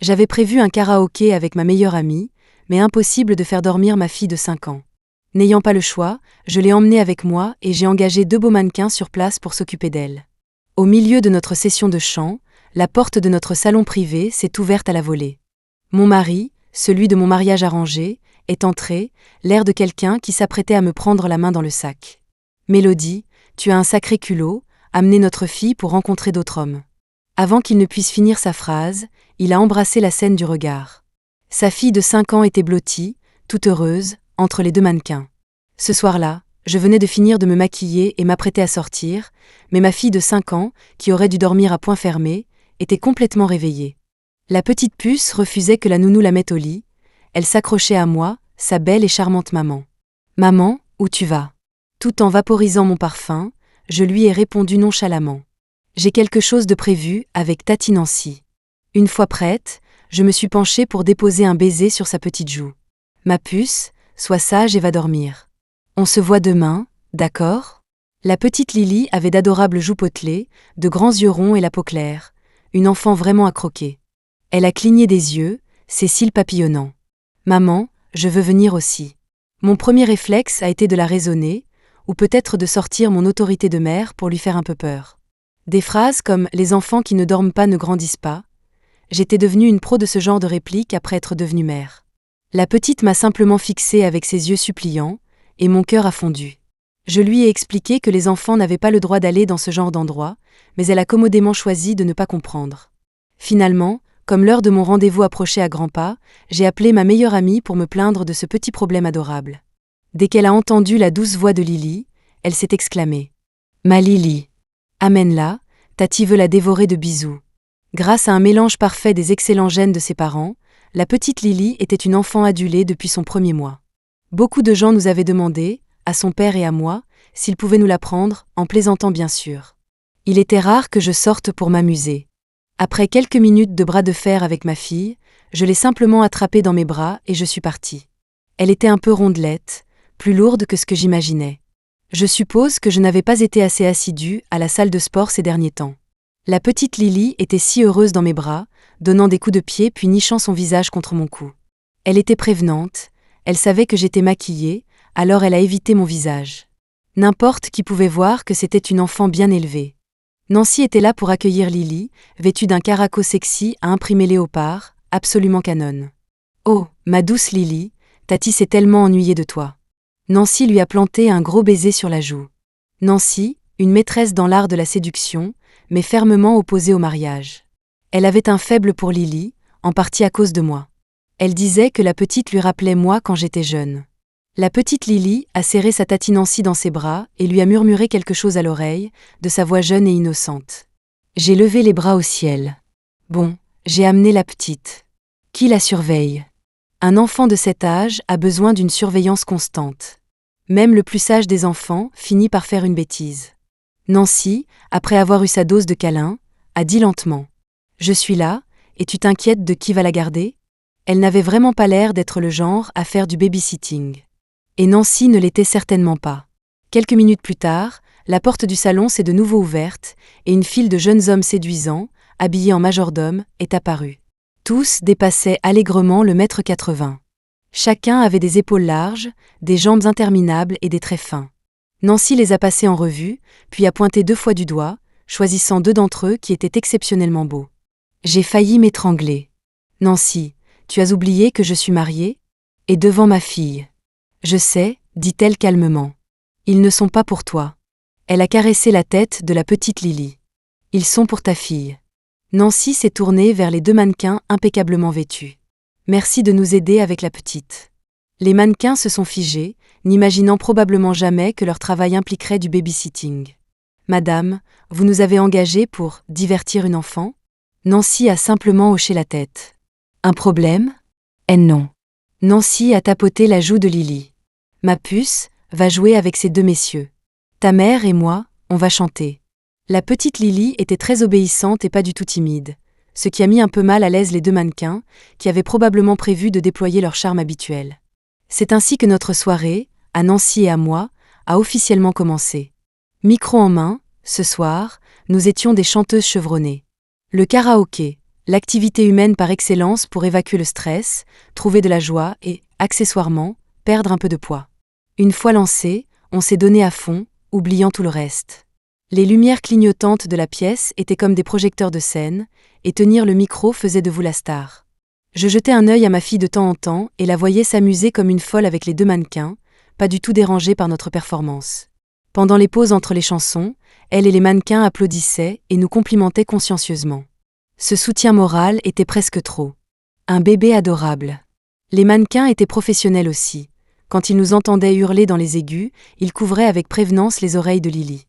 J'avais prévu un karaoké avec ma meilleure amie, mais impossible de faire dormir ma fille de 5 ans. N'ayant pas le choix, je l'ai emmenée avec moi et j'ai engagé 2 beaux mannequins sur place pour s'occuper d'elle. Au milieu de notre session de chant, la porte de notre salon privé s'est ouverte à la volée. Mon mari, celui de mon mariage arrangé, est entré, l'air de quelqu'un qui s'apprêtait à me prendre la main dans le sac. « Mélodie, tu as un sacré culot, amener notre fille pour rencontrer d'autres hommes. » Avant qu'il ne puisse finir sa phrase, il a embrassé la scène du regard. Sa fille de 5 ans était blottie, toute heureuse, entre les 2 mannequins. Ce soir-là, je venais de finir de me maquiller et m'apprêter à sortir, mais ma fille de 5 ans, qui aurait dû dormir à poing fermé, était complètement réveillée. La petite puce refusait que la nounou la mette au lit. Elle s'accrochait à moi, sa belle et charmante maman. « Maman, où tu vas ?» Tout en vaporisant mon parfum, je lui ai répondu nonchalamment. « J'ai quelque chose de prévu avec Tati Nancy. » Une fois prête, je me suis penchée pour déposer un baiser sur sa petite joue. « Ma puce, sois sage et va dormir. On se voit demain, d'accord ?» La petite Lily avait d'adorables joues potelées, de grands yeux ronds et la peau claire, une enfant vraiment à croquer. Elle a cligné des yeux, ses cils papillonnants. « Maman, je veux venir aussi. » Mon premier réflexe a été de la raisonner, ou peut-être de sortir mon autorité de mère pour lui faire un peu peur. Des phrases comme « les enfants qui ne dorment pas ne grandissent pas », j'étais devenue une pro de ce genre de réplique après être devenue mère. La petite m'a simplement fixée avec ses yeux suppliants, et mon cœur a fondu. Je lui ai expliqué que les enfants n'avaient pas le droit d'aller dans ce genre d'endroit, mais elle a commodément choisi de ne pas comprendre. Finalement, comme l'heure de mon rendez-vous approchait à grands pas, j'ai appelé ma meilleure amie pour me plaindre de ce petit problème adorable. Dès qu'elle a entendu la douce voix de Lily, elle s'est exclamée. « Ma Lily, amène-la, Tati veut la dévorer de bisous. » Grâce à un mélange parfait des excellents gènes de ses parents, la petite Lily était une enfant adulée depuis son premier mois. Beaucoup de gens nous avaient demandé, à son père et à moi, s'ils pouvaient nous la prendre, en plaisantant bien sûr. Il était rare que je sorte pour m'amuser. Après quelques minutes de bras de fer avec ma fille, je l'ai simplement attrapée dans mes bras et je suis partie. Elle était un peu rondelette, plus lourde que ce que j'imaginais. Je suppose que je n'avais pas été assez assidue à la salle de sport ces derniers temps. La petite Lily était si heureuse dans mes bras, donnant des coups de pied puis nichant son visage contre mon cou. Elle était prévenante, elle savait que j'étais maquillée, alors elle a évité mon visage. N'importe qui pouvait voir que c'était une enfant bien élevée. Nancy était là pour accueillir Lily, vêtue d'un caraco sexy à imprimer léopard, absolument canon. « Oh, ma douce Lily, Tati s'est tellement ennuyée de toi. » Nancy lui a planté un gros baiser sur la joue. Nancy, une maîtresse dans l'art de la séduction, mais fermement opposée au mariage. Elle avait un faible pour Lily, en partie à cause de moi. Elle disait que la petite lui rappelait moi quand j'étais jeune. La petite Lily a serré sa Tati Nancy dans ses bras et lui a murmuré quelque chose à l'oreille, de sa voix jeune et innocente. J'ai levé les bras au ciel. Bon, j'ai amené la petite. Qui la surveille ? Un enfant de cet âge a besoin d'une surveillance constante. Même le plus sage des enfants finit par faire une bêtise. Nancy, après avoir eu sa dose de câlin, a dit lentement. « Je suis là, et tu t'inquiètes de qui va la garder ?» Elle n'avait vraiment pas l'air d'être le genre à faire du babysitting. Et Nancy ne l'était certainement pas. Quelques minutes plus tard, la porte du salon s'est de nouveau ouverte, et une file de jeunes hommes séduisants, habillés en majordome, est apparue. Tous dépassaient allègrement le 1,80 m. Chacun avait des épaules larges, des jambes interminables et des traits fins. Nancy les a passés en revue, puis a pointé 2 fois du doigt, choisissant 2 d'entre eux qui étaient exceptionnellement beaux. J'ai failli m'étrangler. « Nancy, tu as oublié que je suis mariée ? Et devant ma fille. »« Je sais, dit-elle calmement. Ils ne sont pas pour toi. » Elle a caressé la tête de la petite Lily. « Ils sont pour ta fille. » Nancy s'est tournée vers les 2 mannequins impeccablement vêtus. « Merci de nous aider avec la petite. » Les mannequins se sont figés, n'imaginant probablement jamais que leur travail impliquerait du babysitting. « Madame, vous nous avez engagés pour divertir une enfant ?» Nancy a simplement hoché la tête. « Un problème ? » Eh non. Nancy a tapoté la joue de Lily. « Ma puce, va jouer avec ces 2 messieurs. Ta mère et moi, on va chanter. » La petite Lily était très obéissante et pas du tout timide, ce qui a mis un peu mal à l'aise les 2 mannequins, qui avaient probablement prévu de déployer leur charme habituel. C'est ainsi que notre soirée, à Nancy et à moi, a officiellement commencé. Micro en main, ce soir, nous étions des chanteuses chevronnées. Le karaoké, L'activité humaine par excellence pour évacuer le stress, trouver de la joie et, accessoirement, perdre un peu de poids. Une fois lancé, on s'est donné à fond, oubliant tout le reste. Les lumières clignotantes de la pièce étaient comme des projecteurs de scène, et tenir le micro faisait de vous la star. Je jetais un œil à ma fille de temps en temps et la voyais s'amuser comme une folle avec les deux mannequins, pas du tout dérangée par notre performance. Pendant les pauses entre les chansons, elle et les mannequins applaudissaient et nous complimentaient consciencieusement. Ce soutien moral était presque trop. Un bébé adorable. Les mannequins étaient professionnels aussi. Quand ils nous entendaient hurler dans les aigus, ils couvraient avec prévenance les oreilles de Lily.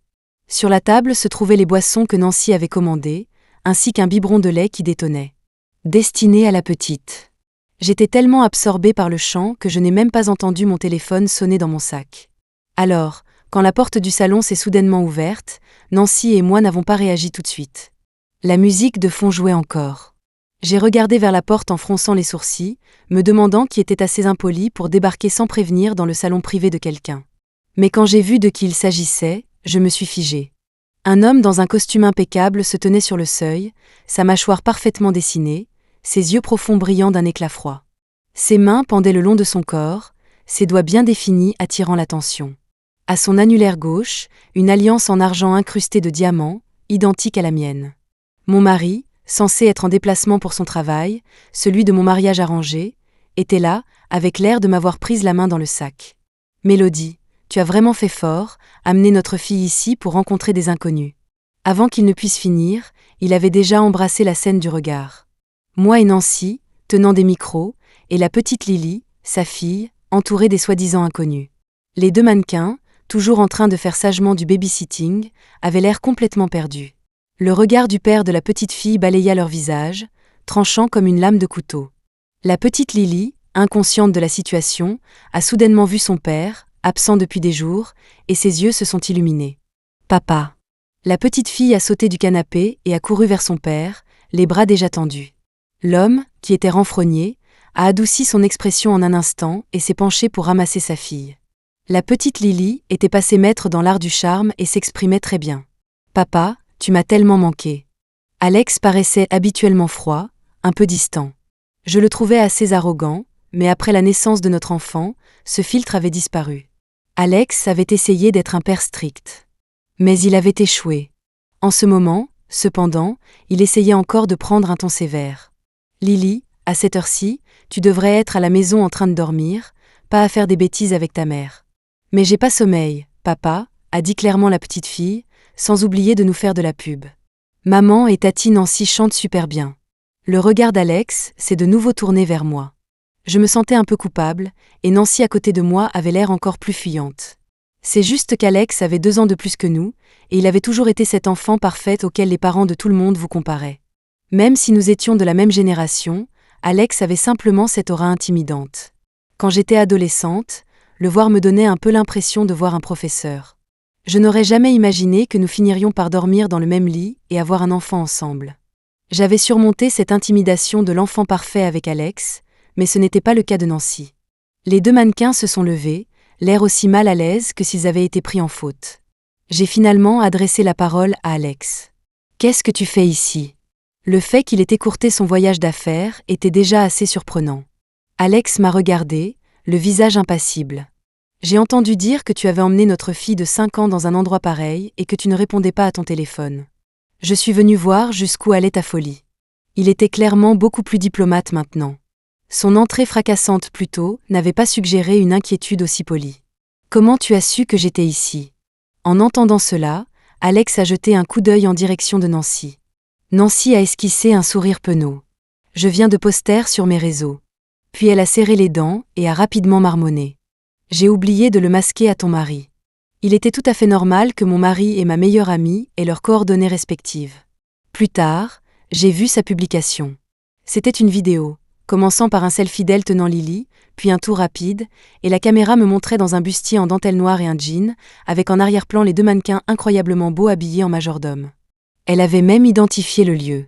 Sur la table se trouvaient les boissons que Nancy avait commandées, ainsi qu'un biberon de lait qui détonnait. Destiné à la petite. J'étais tellement absorbée par le chant que je n'ai même pas entendu mon téléphone sonner dans mon sac. Alors, quand la porte du salon s'est soudainement ouverte, Nancy et moi n'avons pas réagi tout de suite. La musique de fond jouait encore. J'ai regardé vers la porte en fronçant les sourcils, me demandant qui était assez impoli pour débarquer sans prévenir dans le salon privé de quelqu'un. Mais quand j'ai vu de qui il s'agissait, je me suis figée. Un homme dans un costume impeccable se tenait sur le seuil, sa mâchoire parfaitement dessinée, ses yeux profonds brillant d'un éclat froid. Ses mains pendaient le long de son corps, ses doigts bien définis attirant l'attention. À son annulaire gauche, une alliance en argent incrustée de diamants, identique à la mienne. Mon mari, censé être en déplacement pour son travail, celui de mon mariage arrangé, était là, avec l'air de m'avoir prise la main dans le sac. « Mélodie, tu as vraiment fait fort, amener notre fille ici pour rencontrer des inconnus. » Avant qu'il ne puisse finir, il avait déjà embrassé la scène du regard. Moi et Nancy, tenant des micros, et la petite Lily, sa fille, entourée des soi-disant inconnus. Les deux mannequins, toujours en train de faire sagement du babysitting, avaient l'air complètement perdus. Le regard du père de la petite fille balaya leur visage, tranchant comme une lame de couteau. La petite Lily, inconsciente de la situation, a soudainement vu son père, absent depuis des jours, et ses yeux se sont illuminés. « Papa !» La petite fille a sauté du canapé et a couru vers son père, les bras déjà tendus. L'homme, qui était renfrogné, a adouci son expression en un instant et s'est penché pour ramasser sa fille. La petite Lily était passée maître dans l'art du charme et s'exprimait très bien. « Papa, tu m'as tellement manqué. » Alex paraissait habituellement froid, un peu distant. Je le trouvais assez arrogant, mais après la naissance de notre enfant, ce filtre avait disparu. Alex avait essayé d'être un père strict. Mais il avait échoué. En ce moment, cependant, il essayait encore de prendre un ton sévère. « Lily, à cette heure-ci, tu devrais être à la maison en train de dormir, pas à faire des bêtises avec ta mère. »« Mais j'ai pas sommeil, papa, » a dit clairement la petite fille, sans oublier de nous faire de la pub. Maman et Tati Nancy chantent super bien. Le regard d'Alex s'est de nouveau tourné vers moi. Je me sentais un peu coupable, et Nancy à côté de moi avait l'air encore plus fuyante. C'est juste qu'Alex avait 2 ans de plus que nous, et il avait toujours été cet enfant parfait auquel les parents de tout le monde vous comparaient. Même si nous étions de la même génération, Alex avait simplement cette aura intimidante. Quand j'étais adolescente, le voir me donnait un peu l'impression de voir un professeur. Je n'aurais jamais imaginé que nous finirions par dormir dans le même lit et avoir un enfant ensemble. J'avais surmonté cette intimidation de l'enfant parfait avec Alex, mais ce n'était pas le cas de Nancy. Les deux mannequins se sont levés, l'air aussi mal à l'aise que s'ils avaient été pris en faute. J'ai finalement adressé la parole à Alex. « Qu'est-ce que tu fais ici ?» Le fait qu'il ait écourté son voyage d'affaires était déjà assez surprenant. Alex m'a regardé, le visage impassible. « J'ai entendu dire que tu avais emmené notre fille de 5 ans dans un endroit pareil et que tu ne répondais pas à ton téléphone. Je suis venu voir jusqu'où allait ta folie. » Il était clairement beaucoup plus diplomate maintenant. Son entrée fracassante plus tôt n'avait pas suggéré une inquiétude aussi polie. « Comment tu as su que j'étais ici ?» En entendant cela, Alex a jeté un coup d'œil en direction de Nancy. Nancy a esquissé un sourire penaud. « Je viens de poster sur mes réseaux. » Puis elle a serré les dents et a rapidement marmonné. « J'ai oublié de le masquer à ton mari. » Il était tout à fait normal que mon mari et ma meilleure amie aient leurs coordonnées respectives. Plus tard, j'ai vu sa publication. C'était une vidéo, commençant par un selfie d'elle tenant Lily, puis un tour rapide, et la caméra me montrait dans un bustier en dentelle noire et un jean, avec en arrière-plan les 2 mannequins incroyablement beaux habillés en majordome. Elle avait même identifié le lieu.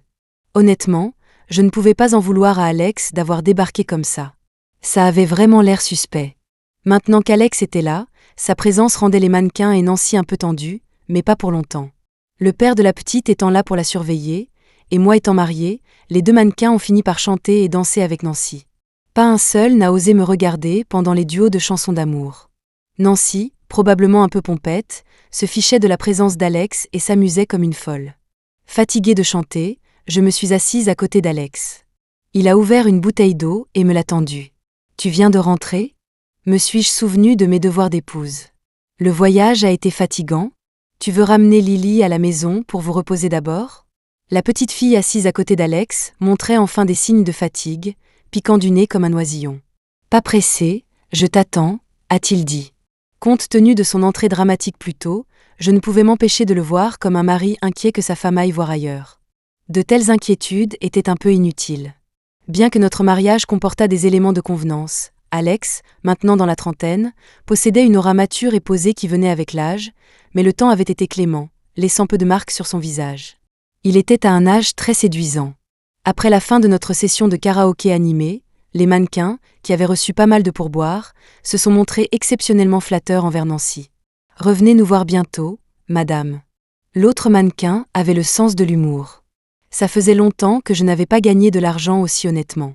Honnêtement, je ne pouvais pas en vouloir à Alex d'avoir débarqué comme ça. Ça avait vraiment l'air suspect. Maintenant qu'Alex était là, sa présence rendait les mannequins et Nancy un peu tendus, mais pas pour longtemps. Le père de la petite étant là pour la surveiller, et moi étant mariée, les 2 mannequins ont fini par chanter et danser avec Nancy. Pas un seul n'a osé me regarder pendant les duos de chansons d'amour. Nancy, probablement un peu pompette, se fichait de la présence d'Alex et s'amusait comme une folle. Fatiguée de chanter, je me suis assise à côté d'Alex. Il a ouvert une bouteille d'eau et me l'a tendue. « Tu viens de rentrer ? Me suis-je souvenue de mes devoirs d'épouse ? Le voyage a été fatigant ? Tu veux ramener Lily à la maison pour vous reposer d'abord ?» La petite fille assise à côté d'Alex montrait enfin des signes de fatigue, piquant du nez comme un oisillon. « Pas pressé, je t'attends », a-t-il dit. Compte tenu de son entrée dramatique plus tôt, je ne pouvais m'empêcher de le voir comme un mari inquiet que sa femme aille voir ailleurs. De telles inquiétudes étaient un peu inutiles. Bien que notre mariage comportât des éléments de convenance, Alex, maintenant dans la trentaine, possédait une aura mature et posée qui venait avec l'âge, mais le temps avait été clément, laissant peu de marques sur son visage. Il était à un âge très séduisant. Après la fin de notre session de karaoké animé, les mannequins, qui avaient reçu pas mal de pourboires, se sont montrés exceptionnellement flatteurs envers Nancy. « Revenez nous voir bientôt, madame. » L'autre mannequin avait le sens de l'humour. Ça faisait longtemps que je n'avais pas gagné de l'argent aussi honnêtement.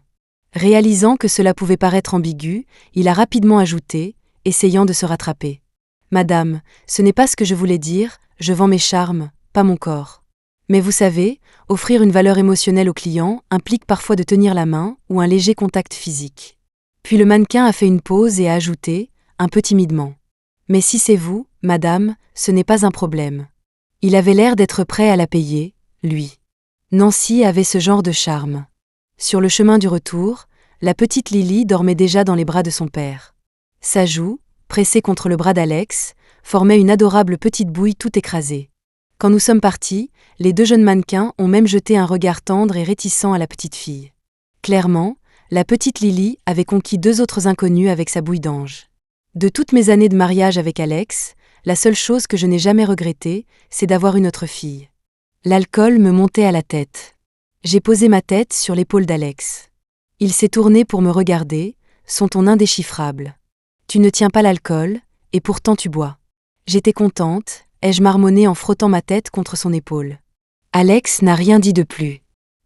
Réalisant que cela pouvait paraître ambigu, il a rapidement ajouté, essayant de se rattraper. « Madame, ce n'est pas ce que je voulais dire, je vends mes charmes, pas mon corps. Mais vous savez, offrir une valeur émotionnelle au client implique parfois de tenir la main ou un léger contact physique. » Puis le mannequin a fait une pause et a ajouté, un peu timidement. « Mais si c'est vous, madame, ce n'est pas un problème. » Il avait l'air d'être prêt à la payer, lui. Nancy avait ce genre de charme. Sur le chemin du retour, la petite Lily dormait déjà dans les bras de son père. Sa joue, pressée contre le bras d'Alex, formait une adorable petite bouille tout écrasée. Quand nous sommes partis, les 2 jeunes mannequins ont même jeté un regard tendre et réticent à la petite fille. Clairement, la petite Lily avait conquis 2 autres inconnus avec sa bouille d'ange. De toutes mes années de mariage avec Alex, la seule chose que je n'ai jamais regrettée, c'est d'avoir une autre fille. L'alcool me montait à la tête. J'ai posé ma tête sur l'épaule d'Alex. Il s'est tourné pour me regarder, son ton indéchiffrable. « Tu ne tiens pas l'alcool, et pourtant tu bois. » J'étais contente, ai-je marmonné en frottant ma tête contre son épaule. Alex n'a rien dit de plus.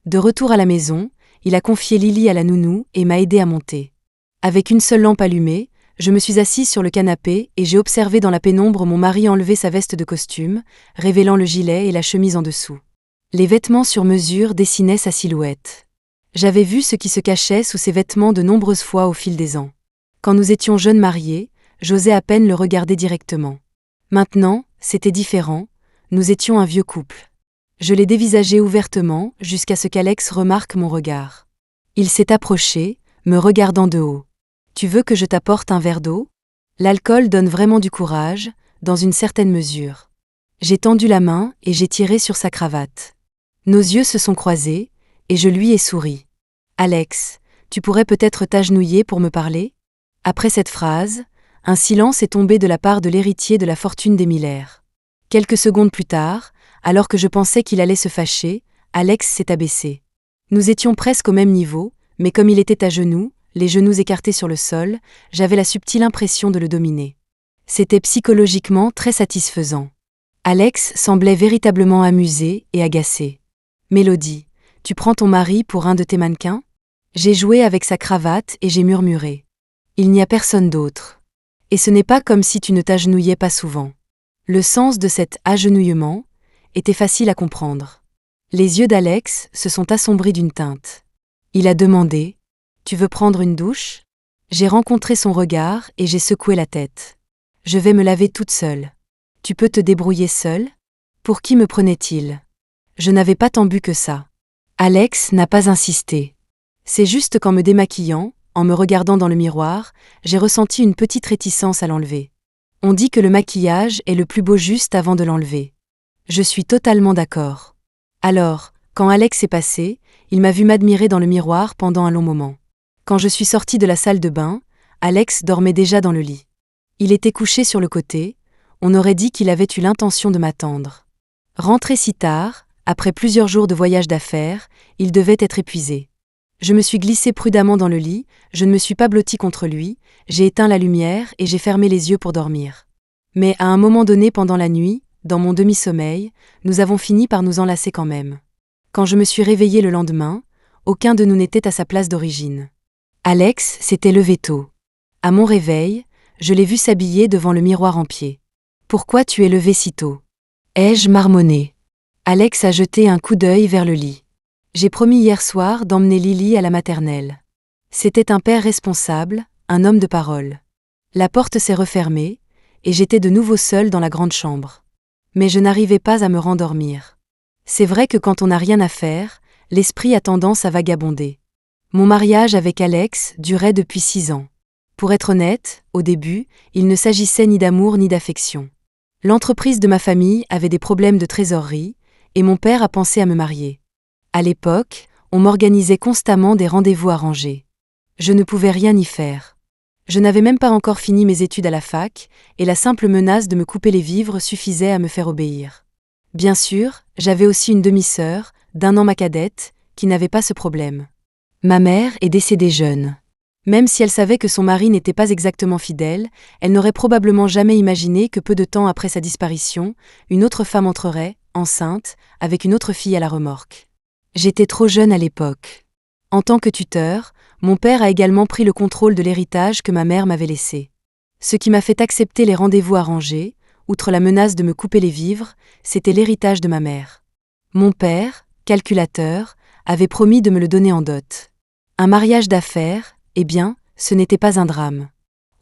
De retour à la maison, il a confié Lily à la nounou et m'a aidé à monter. Avec une seule lampe allumée, je me suis assise sur le canapé et j'ai observé dans la pénombre mon mari enlever sa veste de costume, révélant le gilet et la chemise en dessous. Les vêtements sur mesure dessinaient sa silhouette. J'avais vu ce qui se cachait sous ces vêtements de nombreuses fois au fil des ans. Quand nous étions jeunes mariés, j'osais à peine le regarder directement. Maintenant, c'était différent, nous étions un vieux couple. Je l'ai dévisagé ouvertement jusqu'à ce qu'Alex remarque mon regard. Il s'est approché, me regardant de haut. « Tu veux que je t'apporte un verre d'eau ? » L'alcool donne vraiment du courage, dans une certaine mesure. J'ai tendu la main et j'ai tiré sur sa cravate. Nos yeux se sont croisés, et je lui ai souri. « Alex, tu pourrais peut-être t'agenouiller pour me parler ?» Après cette phrase, un silence est tombé de la part de l'héritier de la fortune des Miller. Quelques secondes plus tard, alors que je pensais qu'il allait se fâcher, Alex s'est abaissé. Nous étions presque au même niveau, mais comme il était à genoux, les genoux écartés sur le sol, j'avais la subtile impression de le dominer. C'était psychologiquement très satisfaisant. Alex semblait véritablement amusé et agacé. « Mélodie, tu prends ton mari pour un de tes mannequins ?» J'ai joué avec sa cravate et j'ai murmuré. « Il n'y a personne d'autre. Et ce n'est pas comme si tu ne t'agenouillais pas souvent. » Le sens de cet agenouillement était facile à comprendre. Les yeux d'Alex se sont assombris d'une teinte. Il a demandé « Tu veux prendre une douche ?» J'ai rencontré son regard et j'ai secoué la tête. « Je vais me laver toute seule. Tu peux te débrouiller seule ? » Pour qui me prenait-il ? Je n'avais pas tant bu que ça. Alex n'a pas insisté. C'est juste qu'en me démaquillant, en me regardant dans le miroir, j'ai ressenti une petite réticence à l'enlever. On dit que le maquillage est le plus beau juste avant de l'enlever. Je suis totalement d'accord. Alors, quand Alex est passé, il m'a vu m'admirer dans le miroir pendant un long moment. Quand je suis sortie de la salle de bain, Alex dormait déjà dans le lit. Il était couché sur le côté, on aurait dit qu'il avait eu l'intention de m'attendre. Rentré si tard, après plusieurs jours de voyage d'affaires, il devait être épuisé. Je me suis glissée prudemment dans le lit, je ne me suis pas blottie contre lui, j'ai éteint la lumière et j'ai fermé les yeux pour dormir. Mais à un moment donné pendant la nuit, dans mon demi-sommeil, nous avons fini par nous enlacer quand même. Quand je me suis réveillée le lendemain, aucun de nous n'était à sa place d'origine. Alex s'était levé tôt. À mon réveil, je l'ai vu s'habiller devant le miroir en pied. « Pourquoi tu es levé si tôt ?» ai-je marmonné. Alex a jeté un coup d'œil vers le lit. « J'ai promis hier soir d'emmener Lily à la maternelle. » C'était un père responsable, un homme de parole. La porte s'est refermée, et j'étais de nouveau seule dans la grande chambre. Mais je n'arrivais pas à me rendormir. C'est vrai que quand on n'a rien à faire, l'esprit a tendance à vagabonder. Mon mariage avec Alex durait depuis 6 ans. Pour être honnête, au début, il ne s'agissait ni d'amour ni d'affection. L'entreprise de ma famille avait des problèmes de trésorerie, et mon père a pensé à me marier. À l'époque, on m'organisait constamment des rendez-vous arrangés. Je ne pouvais rien y faire. Je n'avais même pas encore fini mes études à la fac, et la simple menace de me couper les vivres suffisait à me faire obéir. Bien sûr, j'avais aussi une demi-sœur, d'1 an ma cadette, qui n'avait pas ce problème. Ma mère est décédée jeune. Même si elle savait que son mari n'était pas exactement fidèle, elle n'aurait probablement jamais imaginé que peu de temps après sa disparition, une autre femme entrerait, enceinte, avec une autre fille à la remorque. J'étais trop jeune à l'époque. En tant que tuteur, mon père a également pris le contrôle de l'héritage que ma mère m'avait laissé. Ce qui m'a fait accepter les rendez-vous arrangés, outre la menace de me couper les vivres, c'était l'héritage de ma mère. Mon père, calculateur, avait promis de me le donner en dot. Un mariage d'affaires, eh bien, ce n'était pas un drame.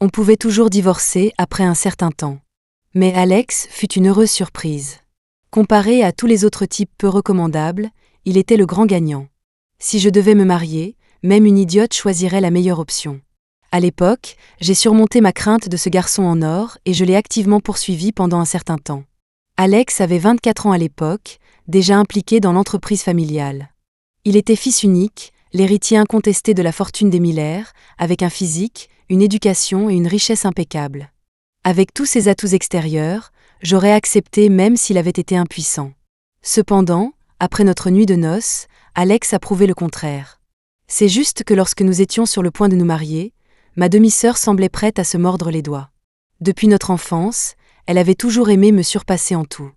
On pouvait toujours divorcer après un certain temps. Mais Alex fut une heureuse surprise. Comparé à tous les autres types peu recommandables, il était le grand gagnant. Si je devais me marier, même une idiote choisirait la meilleure option. À l'époque, j'ai surmonté ma crainte de ce garçon en or et je l'ai activement poursuivi pendant un certain temps. Alex avait 24 ans à l'époque, déjà impliqué dans l'entreprise familiale. Il était fils unique, l'héritier incontesté de la fortune des Miller, avec un physique, une éducation et une richesse impeccables. Avec tous ses atouts extérieurs, j'aurais accepté même s'il avait été impuissant. Cependant, après notre nuit de noces, Alex a prouvé le contraire. C'est juste que lorsque nous étions sur le point de nous marier, ma demi-sœur semblait prête à se mordre les doigts. Depuis notre enfance, elle avait toujours aimé me surpasser en tout.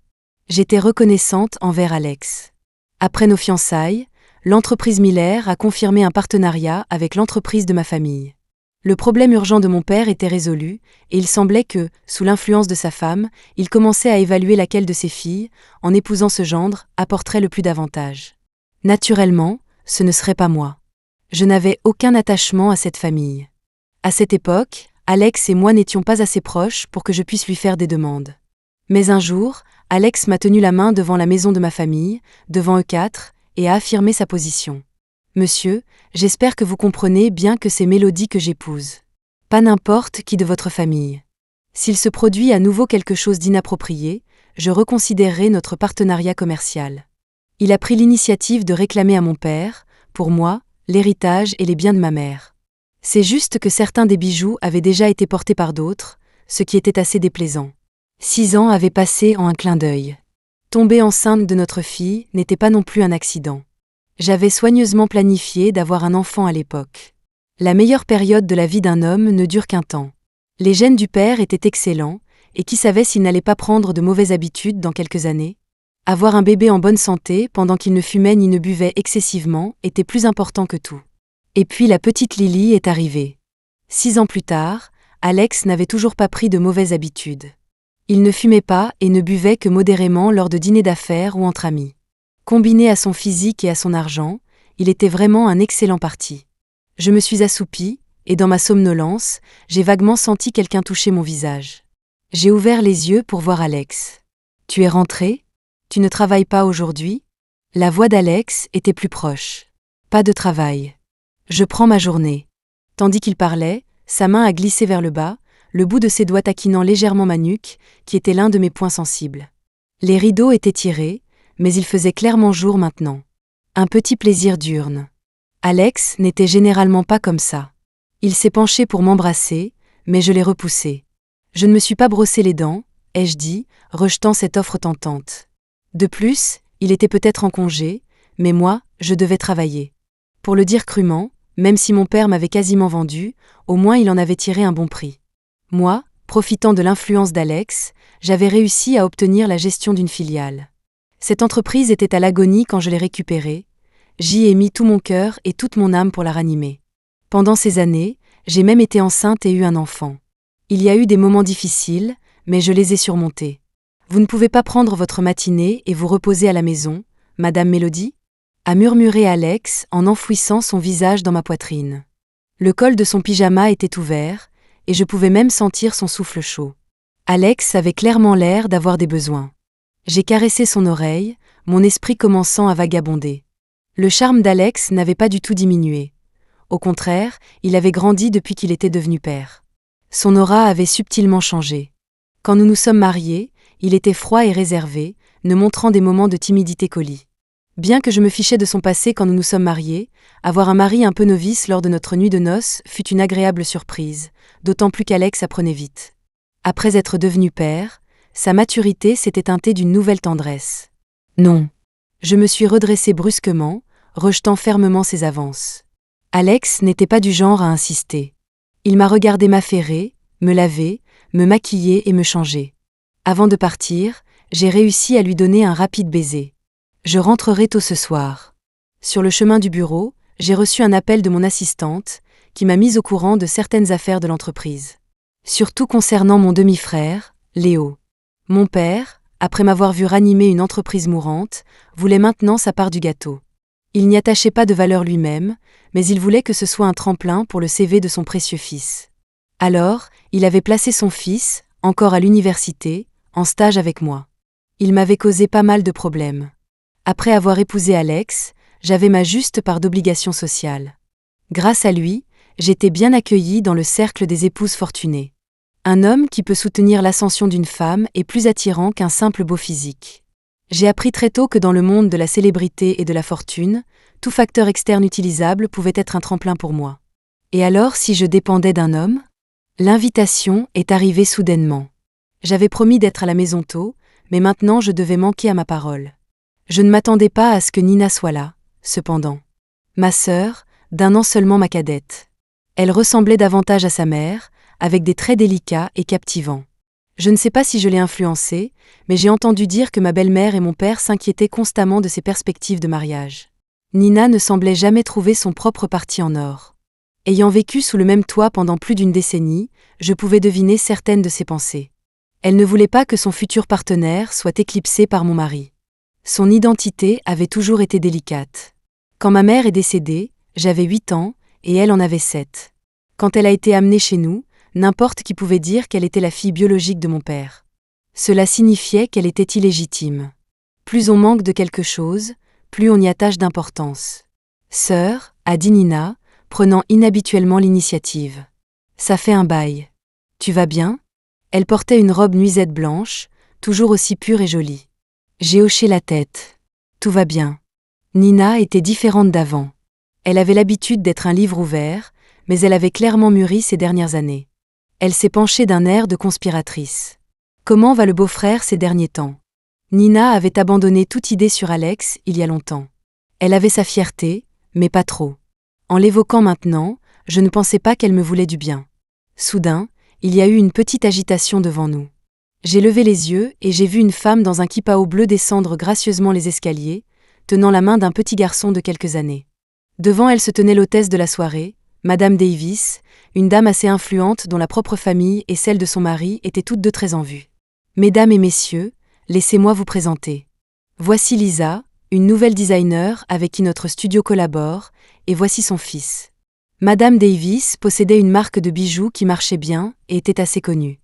J'étais reconnaissante envers Alex. Après nos fiançailles, l'entreprise Miller a confirmé un partenariat avec l'entreprise de ma famille. Le problème urgent de mon père était résolu, et il semblait que, sous l'influence de sa femme, il commençait à évaluer laquelle de ses filles, en épousant ce gendre, apporterait le plus d'avantages. Naturellement, ce ne serait pas moi. Je n'avais aucun attachement à cette famille. À cette époque, Alex et moi n'étions pas assez proches pour que je puisse lui faire des demandes. Mais un jour, Alex m'a tenu la main devant la maison de ma famille, devant eux 4, et a affirmé sa position. « Monsieur, j'espère que vous comprenez bien que c'est Mélodie que j'épouse. Pas n'importe qui de votre famille. S'il se produit à nouveau quelque chose d'inapproprié, je reconsidérerai notre partenariat commercial. » Il a pris l'initiative de réclamer à mon père, pour moi, l'héritage et les biens de ma mère. C'est juste que certains des bijoux avaient déjà été portés par d'autres, ce qui était assez déplaisant. 6 ans avaient passé en un clin d'œil. Tomber enceinte de notre fille n'était pas non plus un accident. J'avais soigneusement planifié d'avoir un enfant à l'époque. La meilleure période de la vie d'un homme ne dure qu'un temps. Les gènes du père étaient excellents, et qui savait s'il n'allait pas prendre de mauvaises habitudes dans quelques années? Avoir un bébé en bonne santé pendant qu'il ne fumait ni ne buvait excessivement était plus important que tout. Et puis la petite Lily est arrivée. 6 ans plus tard, Alex n'avait toujours pas pris de mauvaises habitudes. Il ne fumait pas et ne buvait que modérément lors de dîners d'affaires ou entre amis. Combiné à son physique et à son argent, il était vraiment un excellent parti. Je me suis assoupie, et dans ma somnolence, j'ai vaguement senti quelqu'un toucher mon visage. J'ai ouvert les yeux pour voir Alex. « Tu es rentré ? Tu ne travailles pas aujourd'hui ?» La voix d'Alex était plus proche. « Pas de travail. Je prends ma journée. » Tandis qu'il parlait, sa main a glissé vers le bas, le bout de ses doigts taquinant légèrement ma nuque, qui était l'un de mes points sensibles. Les rideaux étaient tirés, mais il faisait clairement jour maintenant. Un petit plaisir diurne. Alex n'était généralement pas comme ça. Il s'est penché pour m'embrasser, mais je l'ai repoussé. Je ne me suis pas brossé les dents, ai-je dit, rejetant cette offre tentante. De plus, il était peut-être en congé, mais moi, je devais travailler. Pour le dire crûment, même si mon père m'avait quasiment vendu, au moins il en avait tiré un bon prix. Moi, profitant de l'influence d'Alex, j'avais réussi à obtenir la gestion d'une filiale. Cette entreprise était à l'agonie quand je l'ai récupérée. J'y ai mis tout mon cœur et toute mon âme pour la ranimer. Pendant ces années, j'ai même été enceinte et eu un enfant. Il y a eu des moments difficiles, mais je les ai surmontés. Vous ne pouvez pas prendre votre matinée et vous reposer à la maison, Madame Mélodie ? A murmuré Alex en enfouissant son visage dans ma poitrine. Le col de son pyjama était ouvert, et je pouvais même sentir son souffle chaud. Alex avait clairement l'air d'avoir des besoins. J'ai caressé son oreille, mon esprit commençant à vagabonder. Le charme d'Alex n'avait pas du tout diminué. Au contraire, il avait grandi depuis qu'il était devenu père. Son aura avait subtilement changé. Quand nous nous sommes mariés, il était froid et réservé, ne montrant des moments de timidité qu'au lit. Bien que je me fichais de son passé quand nous nous sommes mariés, avoir un mari un peu novice lors de notre nuit de noces fut une agréable surprise, d'autant plus qu'Alex apprenait vite. Après être devenu père, sa maturité s'était teintée d'une nouvelle tendresse. Non. Je me suis redressée brusquement, rejetant fermement ses avances. Alex n'était pas du genre à insister. Il m'a regardé m'affairer, me laver, me maquiller et me changer. Avant de partir, j'ai réussi à lui donner un rapide baiser. Je rentrerai tôt ce soir. Sur le chemin du bureau, j'ai reçu un appel de mon assistante, qui m'a mise au courant de certaines affaires de l'entreprise. Surtout concernant mon demi-frère, Léo. Mon père, après m'avoir vu ranimer une entreprise mourante, voulait maintenant sa part du gâteau. Il n'y attachait pas de valeur lui-même, mais il voulait que ce soit un tremplin pour le CV de son précieux fils. Alors, il avait placé son fils, encore à l'université, en stage avec moi. Il m'avait causé pas mal de problèmes. Après avoir épousé Alex, j'avais ma juste part d'obligation sociale. Grâce à lui, j'étais bien accueillie dans le cercle des épouses fortunées. Un homme qui peut soutenir l'ascension d'une femme est plus attirant qu'un simple beau physique. J'ai appris très tôt que dans le monde de la célébrité et de la fortune, tout facteur externe utilisable pouvait être un tremplin pour moi. Et alors si je dépendais d'un homme ? L'invitation est arrivée soudainement. J'avais promis d'être à la maison tôt, mais maintenant je devais manquer à ma parole. Je ne m'attendais pas à ce que Nina soit là, cependant. Ma sœur, d'1 an seulement ma cadette. Elle ressemblait davantage à sa mère, avec des traits délicats et captivants. Je ne sais pas si je l'ai influencée, mais j'ai entendu dire que ma belle-mère et mon père s'inquiétaient constamment de ses perspectives de mariage. Nina ne semblait jamais trouver son propre parti en or. Ayant vécu sous le même toit pendant plus d'1 décennie, je pouvais deviner certaines de ses pensées. Elle ne voulait pas que son futur partenaire soit éclipsé par mon mari. Son identité avait toujours été délicate. Quand ma mère est décédée, j'avais 8 ans, et elle en avait 7. Quand elle a été amenée chez nous, n'importe qui pouvait dire qu'elle était la fille biologique de mon père. Cela signifiait qu'elle était illégitime. Plus on manque de quelque chose, plus on y attache d'importance. Sœur, a dit Nina, prenant inhabituellement l'initiative. Ça fait un bail. Tu vas bien ? Elle portait une robe nuisette blanche, toujours aussi pure et jolie. J'ai hoché la tête. Tout va bien. Nina était différente d'avant. Elle avait l'habitude d'être un livre ouvert, mais elle avait clairement mûri ces dernières années. Elle s'est penchée d'un air de conspiratrice. Comment va le beau-frère ces derniers temps ? Nina avait abandonné toute idée sur Alex il y a longtemps. Elle avait sa fierté, mais pas trop. En l'évoquant maintenant, je ne pensais pas qu'elle me voulait du bien. Soudain, il y a eu une petite agitation devant nous. J'ai levé les yeux et j'ai vu une femme dans un kipao bleu descendre gracieusement les escaliers, tenant la main d'un petit garçon de quelques années. Devant elle se tenait l'hôtesse de la soirée, Madame Davis, une dame assez influente dont la propre famille et celle de son mari étaient toutes deux très en vue. Mesdames et messieurs, laissez-moi vous présenter. Voici Lisa, une nouvelle designer avec qui notre studio collabore, et voici son fils. Madame Davis possédait une marque de bijoux qui marchait bien et était assez connue.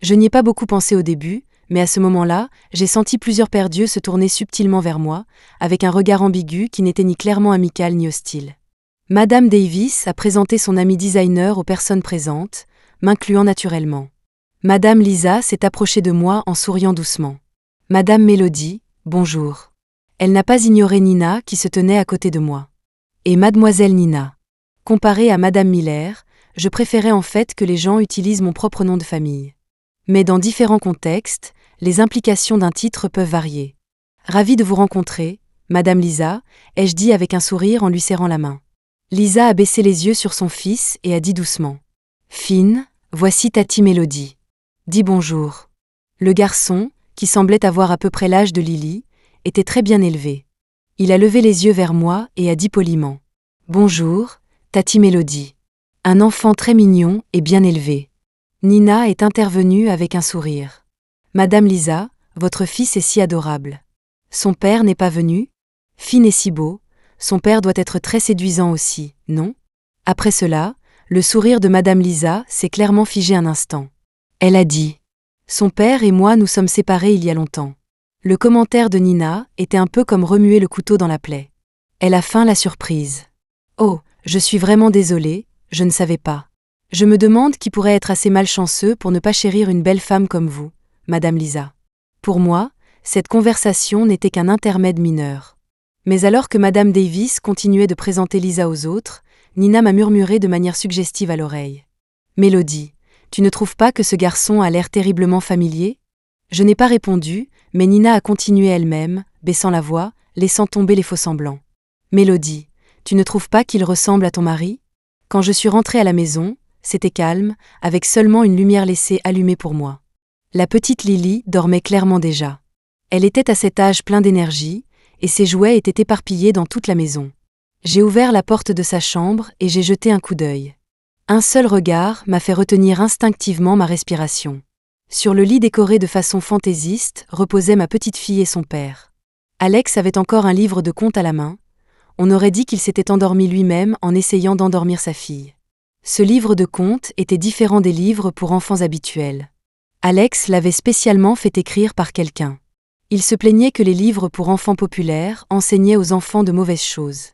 Je n'y ai pas beaucoup pensé au début, mais à ce moment-là, j'ai senti plusieurs paires d'yeux se tourner subtilement vers moi, avec un regard ambigu qui n'était ni clairement amical ni hostile. Madame Davis a présenté son ami designer aux personnes présentes, m'incluant naturellement. Madame Lisa s'est approchée de moi en souriant doucement. Madame Mélodie, bonjour. Elle n'a pas ignoré Nina qui se tenait à côté de moi. Et Mademoiselle Nina. Comparée à Madame Miller, je préférais en fait que les gens utilisent mon propre nom de famille. Mais dans différents contextes, les implications d'un titre peuvent varier. Ravie de vous rencontrer, Madame Lisa, ai-je dit avec un sourire en lui serrant la main. Lisa a baissé les yeux sur son fils et a dit doucement. Fine, voici Tati Mélodie. Dis bonjour. Le garçon, qui semblait avoir à peu près l'âge de Lily, était très bien élevé. Il a levé les yeux vers moi et a dit poliment. « Bonjour, Tati Mélodie. » Un enfant très mignon et bien élevé. Nina est intervenue avec un sourire. « Madame Lisa, votre fils est si adorable. Son père n'est pas venu ? Fin et si beau, son père doit être très séduisant aussi, non ?» Après cela, le sourire de Madame Lisa s'est clairement figé un instant. Elle a dit. Son père et moi nous sommes séparés il y a longtemps. Le commentaire de Nina était un peu comme remuer le couteau dans la plaie. Elle a feint la surprise. Oh, je suis vraiment désolée, je ne savais pas. Je me demande qui pourrait être assez malchanceux pour ne pas chérir une belle femme comme vous, Madame Lisa. Pour moi, cette conversation n'était qu'un intermède mineur. Mais alors que Madame Davis continuait de présenter Lisa aux autres, Nina m'a murmuré de manière suggestive à l'oreille. « Mélodie, tu ne trouves pas que ce garçon a l'air terriblement familier ?» Je n'ai pas répondu, mais Nina a continué elle-même, baissant la voix, laissant tomber les faux-semblants. « Mélodie, tu ne trouves pas qu'il ressemble à ton mari ? Quand je suis rentrée à la maison, c'était calme, avec seulement une lumière laissée allumée pour moi. La petite Lily dormait clairement déjà. Elle était à cet âge plein d'énergie, et ses jouets étaient éparpillés dans toute la maison. J'ai ouvert la porte de sa chambre et j'ai jeté un coup d'œil. Un seul regard m'a fait retenir instinctivement ma respiration. Sur le lit décoré de façon fantaisiste reposaient ma petite fille et son père. Alex avait encore un livre de contes à la main. On aurait dit qu'il s'était endormi lui-même en essayant d'endormir sa fille. Ce livre de contes était différent des livres pour enfants habituels. Alex l'avait spécialement fait écrire par quelqu'un. Il se plaignait que les livres pour enfants populaires enseignaient aux enfants de mauvaises choses.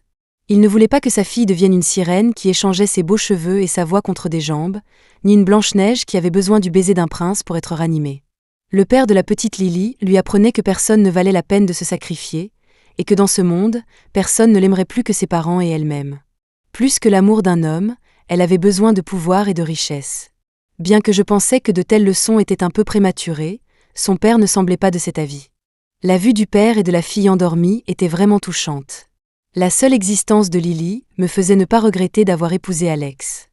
Il ne voulait pas que sa fille devienne une sirène qui échangeait ses beaux cheveux et sa voix contre des jambes, ni une Blanche-Neige qui avait besoin du baiser d'un prince pour être ranimée. Le père de la petite Lily lui apprenait que personne ne valait la peine de se sacrifier, et que dans ce monde, personne ne l'aimerait plus que ses parents et elle-même. Plus que l'amour d'un homme, elle avait besoin de pouvoir et de richesse. Bien que je pensais que de telles leçons étaient un peu prématurées, son père ne semblait pas de cet avis. La vue du père et de la fille endormie était vraiment touchante. La seule existence de Lily me faisait ne pas regretter d'avoir épousé Alex.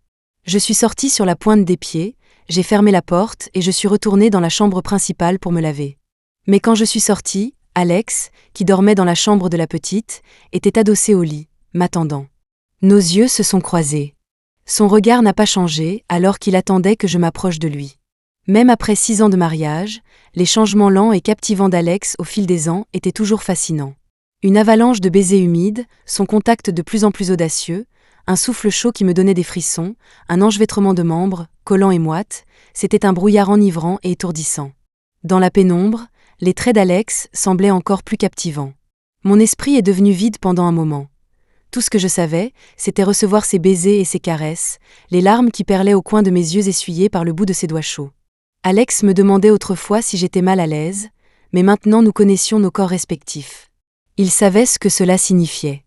Je suis sortie sur la pointe des pieds, j'ai fermé la porte et je suis retournée dans la chambre principale pour me laver. Mais quand je suis sortie, Alex, qui dormait dans la chambre de la petite, était adossé au lit, m'attendant. Nos yeux se sont croisés. Son regard n'a pas changé alors qu'il attendait que je m'approche de lui. Même après 6 ans de mariage, les changements lents et captivants d'Alex au fil des ans étaient toujours fascinants. Une avalanche de baisers humides, son contact de plus en plus audacieux, un souffle chaud qui me donnait des frissons, un enchevêtrement de membres, collants et moites, c'était un brouillard enivrant et étourdissant. Dans la pénombre, les traits d'Alex semblaient encore plus captivants. Mon esprit est devenu vide pendant un moment. Tout ce que je savais, c'était recevoir ses baisers et ses caresses, les larmes qui perlaient au coin de mes yeux essuyés par le bout de ses doigts chauds. Alex me demandait autrefois si j'étais mal à l'aise, mais maintenant nous connaissions nos corps respectifs. Il savait ce que cela signifiait.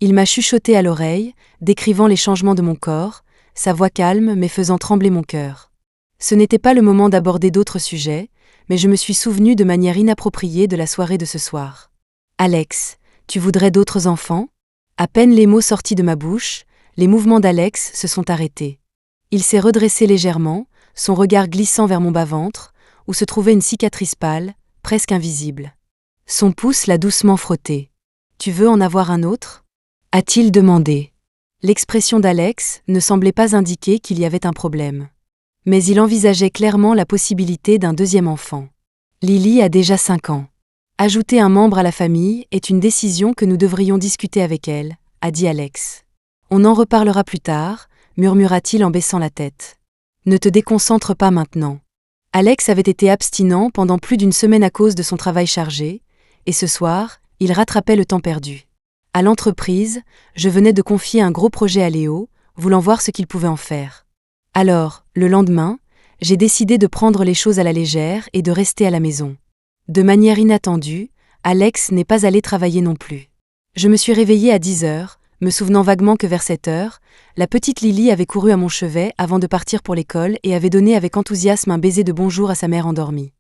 Il m'a chuchoté à l'oreille, décrivant les changements de mon corps, sa voix calme mais faisant trembler mon cœur. Ce n'était pas le moment d'aborder d'autres sujets, mais je me suis souvenu de manière inappropriée de la soirée de ce soir. « Alex, tu voudrais d'autres enfants ?» À peine les mots sortis de ma bouche, les mouvements d'Alex se sont arrêtés. Il s'est redressé légèrement, son regard glissant vers mon bas-ventre, où se trouvait une cicatrice pâle, presque invisible. Son pouce l'a doucement frotté. « Tu veux en avoir un autre ?» a-t-il demandé. L'expression d'Alex ne semblait pas indiquer qu'il y avait un problème. Mais il envisageait clairement la possibilité d'un deuxième enfant. Lily a déjà 5 ans. Ajouter un membre à la famille est une décision que nous devrions discuter avec elle, a dit Alex. On en reparlera plus tard, murmura-t-il en baissant la tête. Ne te déconcentre pas maintenant. Alex avait été abstinent pendant plus d'1 semaine à cause de son travail chargé, et ce soir, il rattrapait le temps perdu. À l'entreprise, je venais de confier un gros projet à Léo, voulant voir ce qu'il pouvait en faire. Alors, le lendemain, j'ai décidé de prendre les choses à la légère et de rester à la maison. De manière inattendue, Alex n'est pas allé travailler non plus. Je me suis réveillée à 10 heures, me souvenant vaguement que vers 7 heures, la petite Lily avait couru à mon chevet avant de partir pour l'école et avait donné avec enthousiasme un baiser de bonjour à sa mère endormie.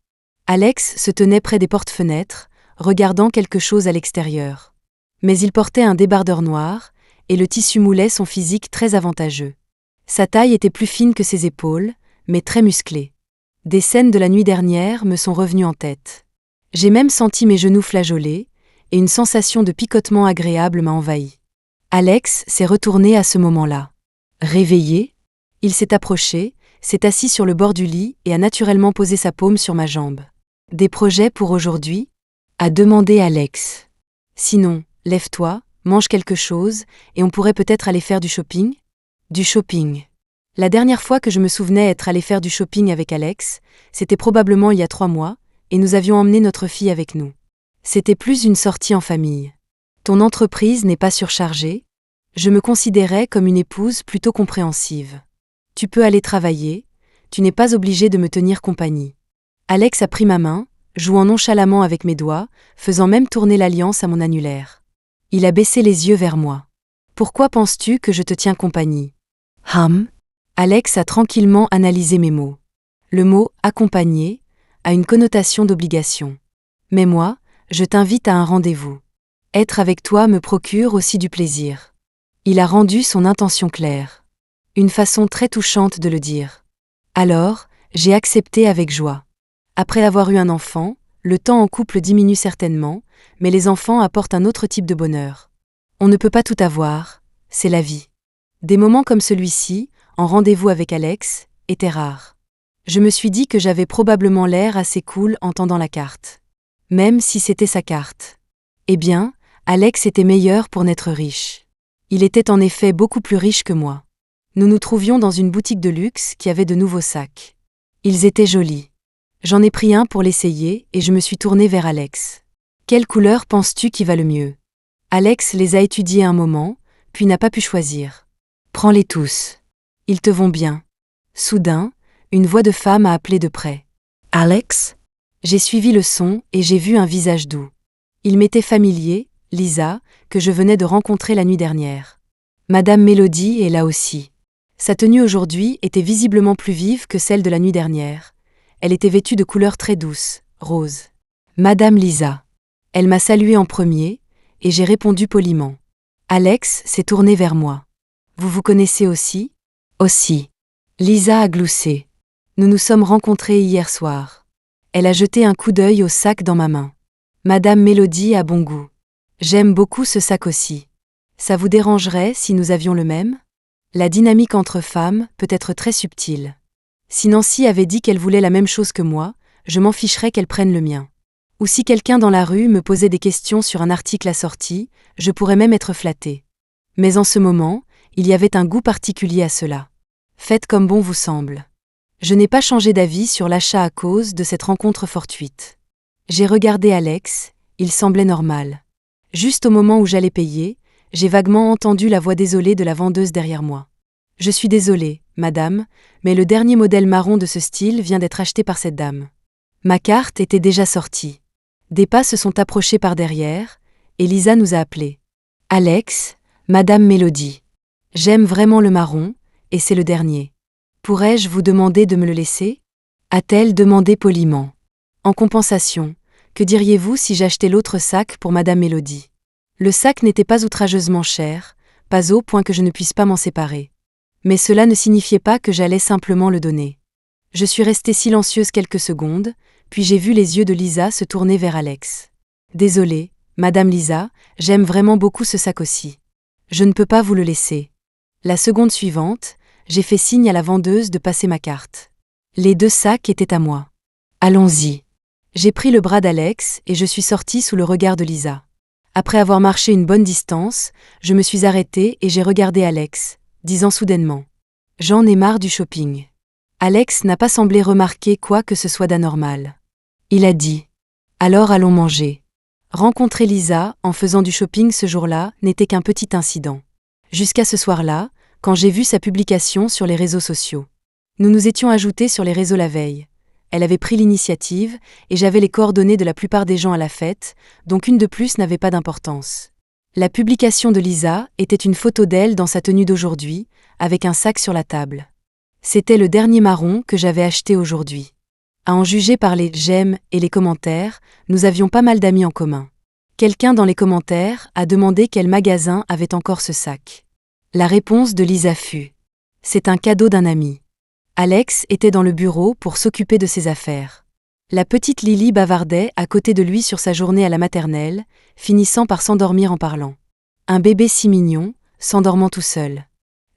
Alex se tenait près des portes-fenêtres, regardant quelque chose à l'extérieur. Mais il portait un débardeur noir, et le tissu moulait son physique très avantageux. Sa taille était plus fine que ses épaules, mais très musclée. Des scènes de la nuit dernière me sont revenues en tête. J'ai même senti mes genoux flageoler, et une sensation de picotement agréable m'a envahi. Alex s'est retourné à ce moment-là. Réveillé, il s'est approché, s'est assis sur le bord du lit et a naturellement posé sa paume sur ma jambe. « Des projets pour aujourd'hui ?» a demandé Alex. « Sinon, lève-toi, mange quelque chose, et on pourrait peut-être aller faire du shopping ?» Du shopping. La dernière fois que je me souvenais être allé faire du shopping avec Alex, c'était probablement il y a 3 mois, et nous avions emmené notre fille avec nous. C'était plus une sortie en famille. Ton entreprise n'est pas surchargée? Je me considérais comme une épouse plutôt compréhensive. Tu peux aller travailler, tu n'es pas obligé de me tenir compagnie. Alex a pris ma main, jouant nonchalamment avec mes doigts, faisant même tourner l'alliance à mon annulaire. Il a baissé les yeux vers moi. Pourquoi penses-tu que je te tiens compagnie? Alex a tranquillement analysé mes mots. Le mot « accompagner » a une connotation d'obligation. Mais moi, je t'invite à un rendez-vous. Être avec toi me procure aussi du plaisir. Il a rendu son intention claire. Une façon très touchante de le dire. Alors, j'ai accepté avec joie. Après avoir eu un enfant, le temps en couple diminue certainement, mais les enfants apportent un autre type de bonheur. On ne peut pas tout avoir, c'est la vie. Des moments comme celui-ci, en rendez-vous avec Alex, étaient rares. Je me suis dit que j'avais probablement l'air assez cool en tendant la carte. Même si c'était sa carte. Eh bien, Alex était meilleur pour n'être riche. Il était en effet beaucoup plus riche que moi. Nous nous trouvions dans une boutique de luxe qui avait de nouveaux sacs. Ils étaient jolis. J'en ai pris un pour l'essayer et je me suis tournée vers Alex. Quelle couleur penses-tu qui va le mieux? Alex les a étudiés un moment, puis n'a pas pu choisir. Prends-les tous. Ils te vont bien. Soudain, une voix de femme a appelé de près. Alex? J'ai suivi le son et j'ai vu un visage doux. Il m'était familier, Lisa, que je venais de rencontrer la nuit dernière. Madame Mélodie est là aussi. Sa tenue aujourd'hui était visiblement plus vive que celle de la nuit dernière. Elle était vêtue de couleurs très douces, rose. Madame Lisa. Elle m'a salué en premier, et j'ai répondu poliment. Alex s'est tourné vers moi. Vous vous connaissez aussi? Aussi. Lisa a gloussé. Nous nous sommes rencontrés hier soir. Elle a jeté un coup d'œil au sac dans ma main. Madame Mélodie a bon goût. J'aime beaucoup ce sac aussi. Ça vous dérangerait si nous avions le même? La dynamique entre femmes peut être très subtile. Si Nancy avait dit qu'elle voulait la même chose que moi, je m'en ficherais qu'elle prenne le mien. Ou si quelqu'un dans la rue me posait des questions sur un article assorti, je pourrais même être flattée. Mais en ce moment, il y avait un goût particulier à cela. Faites comme bon vous semble. Je n'ai pas changé d'avis sur l'achat à cause de cette rencontre fortuite. J'ai regardé Alex, il semblait normal. Juste au moment où j'allais payer, j'ai vaguement entendu la voix désolée de la vendeuse derrière moi. Je suis désolée, madame, mais le dernier modèle marron de ce style vient d'être acheté par cette dame. Ma carte était déjà sortie. Des pas se sont approchés par derrière, et Lisa nous a appelés. Alex, madame Mélodie. J'aime vraiment le marron, et c'est le dernier. Pourrais-je vous demander de me le laisser? A-t-elle demandé poliment. En compensation, que diriez-vous si j'achetais l'autre sac pour madame Mélodie? Le sac n'était pas outrageusement cher, pas au point que je ne puisse pas m'en séparer. Mais cela ne signifiait pas que j'allais simplement le donner. Je suis restée silencieuse quelques secondes, puis j'ai vu les yeux de Lisa se tourner vers Alex. Désolée, madame Lisa, j'aime vraiment beaucoup ce sac aussi. Je ne peux pas vous le laisser. La seconde suivante, j'ai fait signe à la vendeuse de passer ma carte. Les 2 sacs étaient à moi. Allons-y. J'ai pris le bras d'Alex et je suis sortie sous le regard de Lisa. Après avoir marché une bonne distance, je me suis arrêtée et j'ai regardé Alex, disant soudainement. J'en ai marre du shopping. Alex n'a pas semblé remarquer quoi que ce soit d'anormal. Il a dit. Alors allons manger. Rencontrer Lisa en faisant du shopping ce jour-là n'était qu'un petit incident. Jusqu'à ce soir-là, quand j'ai vu sa publication sur les réseaux sociaux. Nous nous étions ajoutés sur les réseaux la veille. Elle avait pris l'initiative et j'avais les coordonnées de la plupart des gens à la fête, donc une de plus n'avait pas d'importance. La publication de Lisa était une photo d'elle dans sa tenue d'aujourd'hui, avec un sac sur la table. C'était le dernier marron que j'avais acheté aujourd'hui. À en juger par les « j'aime » et les commentaires, nous avions pas mal d'amis en commun. Quelqu'un dans les commentaires a demandé quel magasin avait encore ce sac. La réponse de Lisa fut « C'est un cadeau d'un ami ». Alex était dans le bureau pour s'occuper de ses affaires. La petite Lily bavardait à côté de lui sur sa journée à la maternelle, finissant par s'endormir en parlant. Un bébé si mignon, s'endormant tout seul.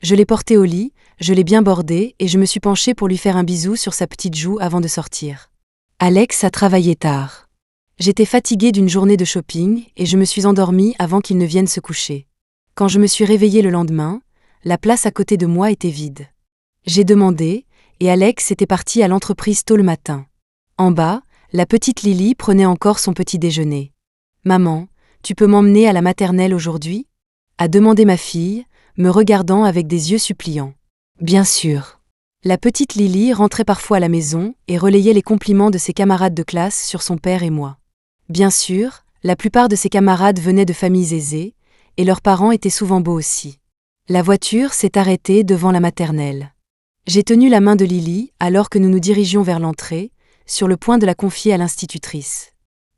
Je l'ai porté au lit, je l'ai bien bordé et je me suis penchée pour lui faire un bisou sur sa petite joue avant de sortir. Alex a travaillé tard. J'étais fatiguée d'une journée de shopping et je me suis endormie avant qu'il ne vienne se coucher. Quand je me suis réveillée le lendemain, la place à côté de moi était vide. J'ai demandé, et Alex était parti à l'entreprise tôt le matin. En bas, la petite Lily prenait encore son petit déjeuner. « Maman, tu peux m'emmener à la maternelle aujourd'hui ?» a demandé ma fille, me regardant avec des yeux suppliants. « Bien sûr. » La petite Lily rentrait parfois à la maison et relayait les compliments de ses camarades de classe sur son père et moi. Bien sûr, la plupart de ses camarades venaient de familles aisées, et leurs parents étaient souvent beaux aussi. La voiture s'est arrêtée devant la maternelle. J'ai tenu la main de Lily alors que nous nous dirigions vers l'entrée, sur le point de la confier à l'institutrice.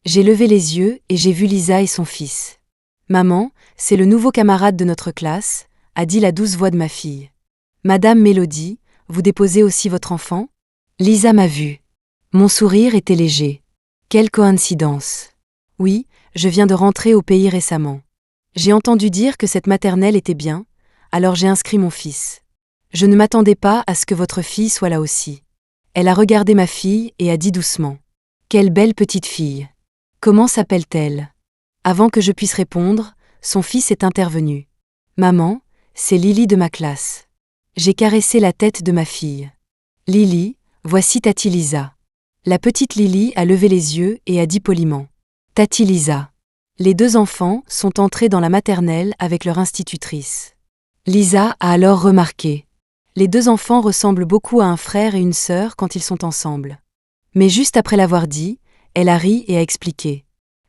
J'ai levé les yeux et j'ai vu Lisa et son fils. « Maman, c'est le nouveau camarade de notre classe », a dit la douce voix de ma fille. « Madame Mélodie, vous déposez aussi votre enfant ?» Lisa m'a vue. Mon sourire était léger. Quelle coïncidence. Oui, je viens de rentrer au pays récemment. J'ai entendu dire que cette maternelle était bien, alors j'ai inscrit mon fils. Je ne m'attendais pas à ce que votre fille soit là aussi. Elle a regardé ma fille et a dit doucement. Quelle belle petite fille. Comment s'appelle-t-elle ? Avant que je puisse répondre, son fils est intervenu. Maman, c'est Lily de ma classe. J'ai caressé la tête de ma fille. Lily, voici Tati Lisa. La petite Lily a levé les yeux et a dit poliment. Tati Lisa. Les deux enfants sont entrés dans la maternelle avec leur institutrice. Lisa a alors remarqué. Les deux enfants ressemblent beaucoup à un frère et une sœur quand ils sont ensemble. Mais juste après l'avoir dit, elle a ri et a expliqué.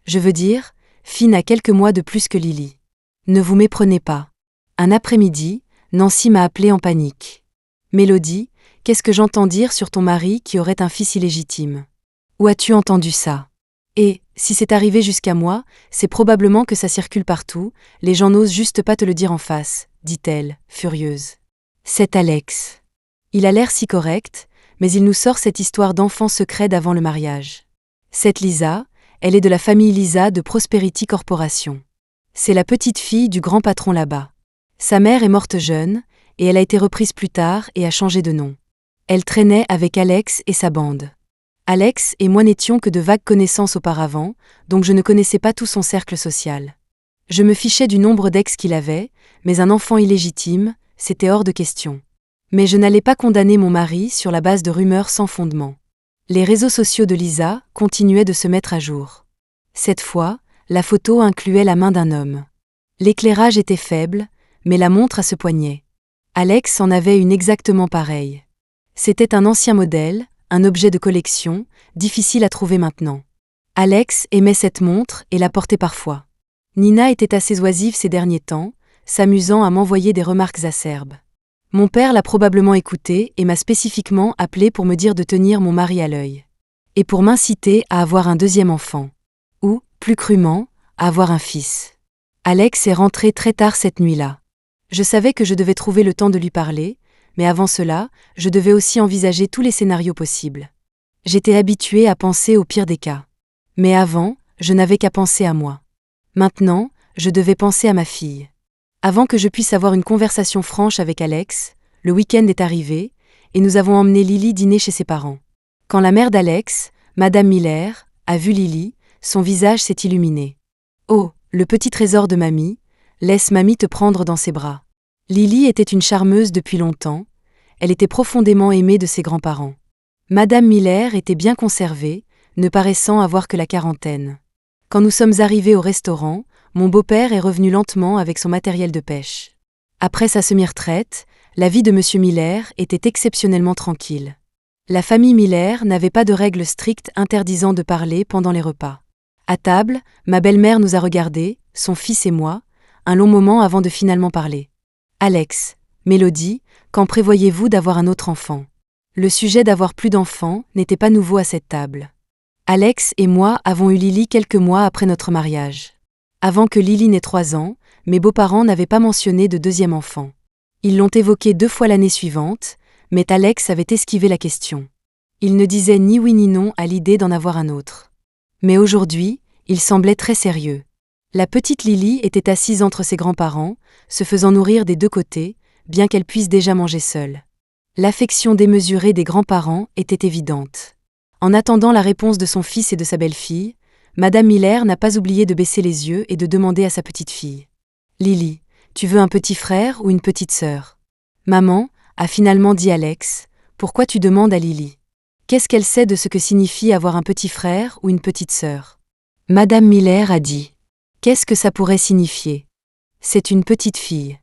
Je veux dire, Finn a quelques mois de plus que Lily. Ne vous méprenez pas. Un après-midi, Nancy m'a appelée en panique. Mélodie, qu'est-ce que j'entends dire sur ton mari qui aurait un fils illégitime ? Où as-tu entendu ça ? Et, si c'est arrivé jusqu'à moi, c'est probablement que ça circule partout, les gens n'osent juste pas te le dire en face, dit-elle, furieuse. C'est Alex. Il a l'air si correct, mais il nous sort cette histoire d'enfant secret d'avant le mariage. Cette Lisa, elle est de la famille Lisa de Prosperity Corporation. C'est la petite fille du grand patron là-bas. Sa mère est morte jeune, et elle a été reprise plus tard et a changé de nom. Elle traînait avec Alex et sa bande. Alex et moi n'étions que de vagues connaissances auparavant, donc je ne connaissais pas tout son cercle social. Je me fichais du nombre d'ex qu'il avait, mais un enfant illégitime, c'était hors de question. Mais je n'allais pas condamner mon mari sur la base de rumeurs sans fondement. Les réseaux sociaux de Lisa continuaient de se mettre à jour. Cette fois, la photo incluait la main d'un homme. L'éclairage était faible, mais la montre à ce poignet. Alex en avait une exactement pareille. C'était un ancien modèle, un objet de collection, difficile à trouver maintenant. Alex aimait cette montre et la portait parfois. Nina était assez oisive ces derniers temps, s'amusant à m'envoyer des remarques acerbes. Mon père l'a probablement écoutée et m'a spécifiquement appelé pour me dire de tenir mon mari à l'œil. Et pour m'inciter à avoir un deuxième enfant. Ou, plus crûment, à avoir un fils. Alex est rentré très tard cette nuit-là. Je savais que je devais trouver le temps de lui parler, mais avant cela, je devais aussi envisager tous les scénarios possibles. J'étais habituée à penser au pire des cas. Mais avant, je n'avais qu'à penser à moi. Maintenant, je devais penser à ma fille. Avant que je puisse avoir une conversation franche avec Alex, le week-end est arrivé, et nous avons emmené Lily dîner chez ses parents. Quand la mère d'Alex, Madame Miller, a vu Lily, son visage s'est illuminé. « Oh, le petit trésor de mamie, laisse mamie te prendre dans ses bras. » Lily était une charmeuse depuis longtemps, elle était profondément aimée de ses grands-parents. Madame Miller était bien conservée, ne paraissant avoir que la quarantaine. Quand nous sommes arrivés au restaurant, mon beau-père est revenu lentement avec son matériel de pêche. Après sa semi-retraite, la vie de Monsieur Miller était exceptionnellement tranquille. La famille Miller n'avait pas de règles strictes interdisant de parler pendant les repas. À table, ma belle-mère nous a regardés, son fils et moi, un long moment avant de finalement parler. « Alex, Mélodie, quand prévoyez-vous d'avoir un autre enfant ?» Le sujet d'avoir plus d'enfants n'était pas nouveau à cette table. Alex et moi avons eu Lily quelques mois après notre mariage. Avant que Lily n'ait 3 ans, mes beaux-parents n'avaient pas mentionné de deuxième enfant. Ils l'ont évoqué 2 fois l'année suivante, mais Alex avait esquivé la question. Il ne disait ni oui ni non à l'idée d'en avoir un autre. Mais aujourd'hui, il semblait très sérieux. La petite Lily était assise entre ses grands-parents, se faisant nourrir des deux côtés, bien qu'elle puisse déjà manger seule. L'affection démesurée des grands-parents était évidente. En attendant la réponse de son fils et de sa belle-fille, Madame Miller n'a pas oublié de baisser les yeux et de demander à sa petite-fille. « Lily, tu veux un petit frère ou une petite sœur ?»« Maman, » a finalement dit Alex, « pourquoi tu demandes à Lily ? Qu'est-ce qu'elle sait de ce que signifie avoir un petit frère ou une petite sœur ?» Madame Miller a dit. « Qu'est-ce que ça pourrait signifier ? C'est une petite fille.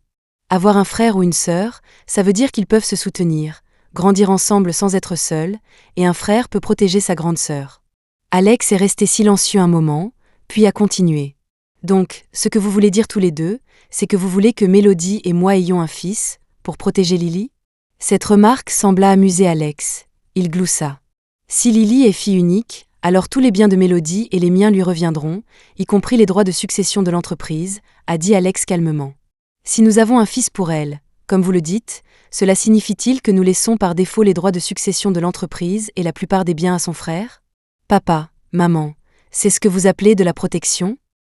Avoir un frère ou une sœur, ça veut dire qu'ils peuvent se soutenir, grandir ensemble sans être seuls, et un frère peut protéger sa grande sœur. » Alex est resté silencieux un moment, puis a continué. « Donc, ce que vous voulez dire tous les deux, c'est que vous voulez que Mélodie et moi ayons un fils, pour protéger Lily ?» Cette remarque sembla amuser Alex. Il gloussa. « Si Lily est fille unique, alors tous les biens de Mélodie et les miens lui reviendront, y compris les droits de succession de l'entreprise, » a dit Alex calmement. « Si nous avons un fils pour elle, comme vous le dites, cela signifie-t-il que nous laissons par défaut les droits de succession de l'entreprise et la plupart des biens à son frère ? Papa, maman, c'est ce que vous appelez de la protection ? »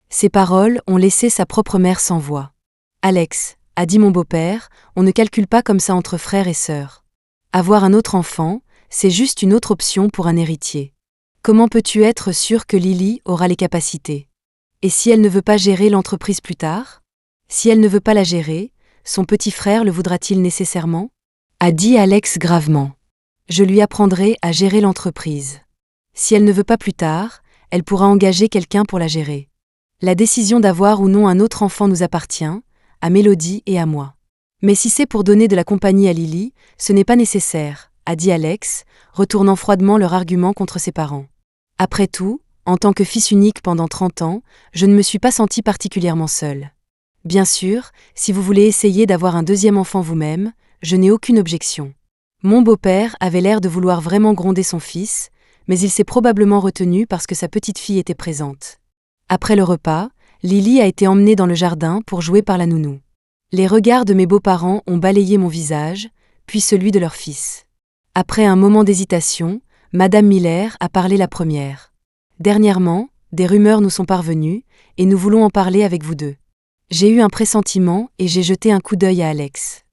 Ces paroles ont laissé sa propre mère sans voix. « Alex, » a dit mon beau-père, « on ne calcule pas comme ça entre frères et sœurs. Avoir un autre enfant, c'est juste une autre option pour un héritier. Comment peux-tu être sûr que Lily aura les capacités ? Et si elle ne veut pas gérer l'entreprise plus tard ? Si elle ne veut pas la gérer, son petit frère le voudra-t-il nécessairement ? A dit Alex gravement. Je lui apprendrai à gérer l'entreprise. Si elle ne veut pas plus tard, elle pourra engager quelqu'un pour la gérer. La décision d'avoir ou non un autre enfant nous appartient, à Mélodie et à moi. Mais si c'est pour donner de la compagnie à Lily, ce n'est pas nécessaire, a dit Alex, retournant froidement leur argument contre ses parents. Après tout, en tant que fils unique pendant 30 ans, je ne me suis pas senti particulièrement seul. Bien sûr, si vous voulez essayer d'avoir un deuxième enfant vous-même, je n'ai aucune objection. Mon beau-père avait l'air de vouloir vraiment gronder son fils, mais il s'est probablement retenu parce que sa petite-fille était présente. Après le repas, Lily a été emmenée dans le jardin pour jouer par la nounou. Les regards de mes beaux-parents ont balayé mon visage, puis celui de leur fils. Après un moment d'hésitation, Madame Miller a parlé la première. Dernièrement, des rumeurs nous sont parvenues, et nous voulons en parler avec vous deux. J'ai eu un pressentiment et j'ai jeté un coup d'œil à Alex.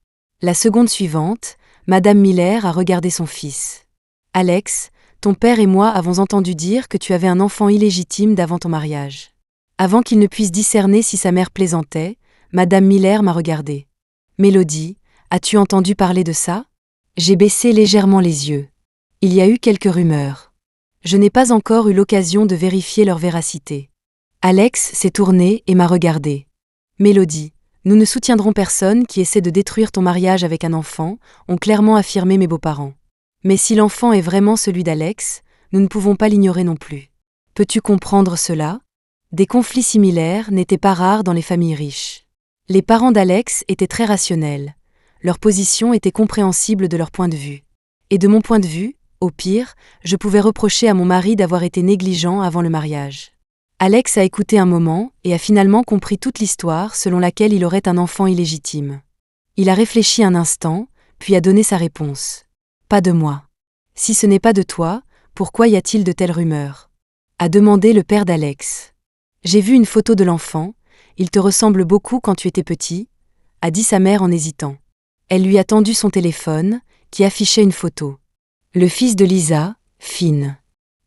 La seconde suivante, Madame Miller a regardé son fils. « Alex, ton père et moi avons entendu dire que tu avais un enfant illégitime d'avant ton mariage. » Avant qu'il ne puisse discerner si sa mère plaisantait, Madame Miller m'a regardé. « Mélodie, as-tu entendu parler de ça ?» J'ai baissé légèrement les yeux. Il y a eu quelques rumeurs. Je n'ai pas encore eu l'occasion de vérifier leur véracité. Alex s'est tourné et m'a regardé. « Mélodie, nous ne soutiendrons personne qui essaie de détruire ton mariage avec un enfant, » ont clairement affirmé mes beaux-parents. Mais si l'enfant est vraiment celui d'Alex, nous ne pouvons pas l'ignorer non plus. Peux-tu comprendre cela ? Des conflits similaires n'étaient pas rares dans les familles riches. Les parents d'Alex étaient très rationnels. Leur position était compréhensible de leur point de vue. Et de mon point de vue, au pire, je pouvais reprocher à mon mari d'avoir été négligent avant le mariage. Alex a écouté un moment et a finalement compris toute l'histoire selon laquelle il aurait un enfant illégitime. Il a réfléchi un instant, puis a donné sa réponse. « Pas de moi. Si ce n'est pas de toi, pourquoi y a-t-il de telles rumeurs ?» a demandé le père d'Alex. « J'ai vu une photo de l'enfant, il te ressemble beaucoup quand tu étais petit, » a dit sa mère en hésitant. Elle lui a tendu son téléphone, qui affichait une photo. Le fils de Lisa, Finn.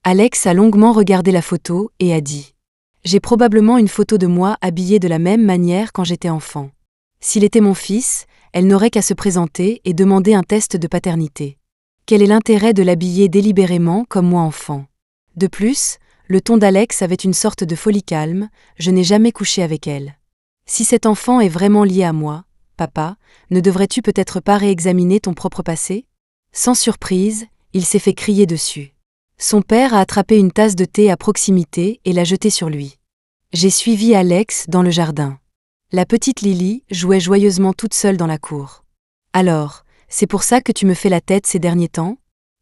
Alex a longuement regardé la photo et a dit « J'ai probablement une photo de moi habillée de la même manière quand j'étais enfant. S'il était mon fils, elle n'aurait qu'à se présenter et demander un test de paternité. Quel est l'intérêt de l'habiller délibérément comme moi enfant ? De plus, le ton d'Alex avait une sorte de folie calme, je n'ai jamais couché avec elle. Si cet enfant est vraiment lié à moi, papa, ne devrais-tu peut-être pas réexaminer ton propre passé ? » Sans surprise, il s'est fait crier dessus. Son père a attrapé une tasse de thé à proximité et l'a jetée sur lui. J'ai suivi Alex dans le jardin. La petite Lily jouait joyeusement toute seule dans la cour. « Alors, c'est pour ça que tu me fais la tête ces derniers temps ?»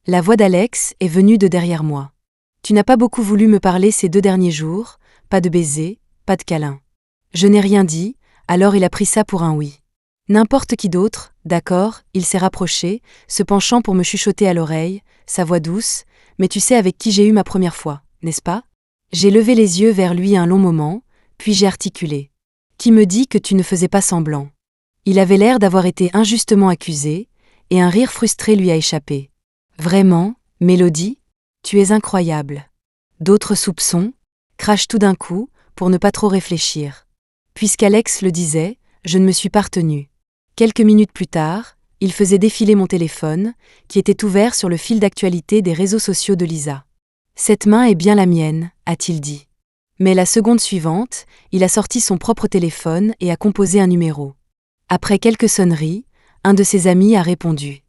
La voix d'Alex est venue de derrière moi. « Tu n'as pas beaucoup voulu me parler ces 2 derniers jours, pas de baiser, pas de câlin. » Je n'ai rien dit, alors il a pris ça pour un oui. N'importe qui d'autre, d'accord, il s'est rapproché, se penchant pour me chuchoter à l'oreille, sa voix douce, mais tu sais avec qui j'ai eu ma première fois, n'est-ce pas? J'ai levé les yeux vers lui un long moment, puis j'ai articulé. Qui me dit que tu ne faisais pas semblant? Il avait l'air d'avoir été injustement accusé, et un rire frustré lui a échappé. Vraiment, Mélodie? Tu es incroyable. D'autres soupçons? Crache tout d'un coup, pour ne pas trop réfléchir. Puisqu'Alex le disait, je ne me suis pas retenue. Quelques minutes plus tard, il faisait défiler mon téléphone, qui était ouvert sur le fil d'actualité des réseaux sociaux de Lisa. Cette main est bien la mienne, a-t-il dit. Mais la seconde suivante, il a sorti son propre téléphone et a composé un numéro. Après quelques sonneries, un de ses amis a répondu.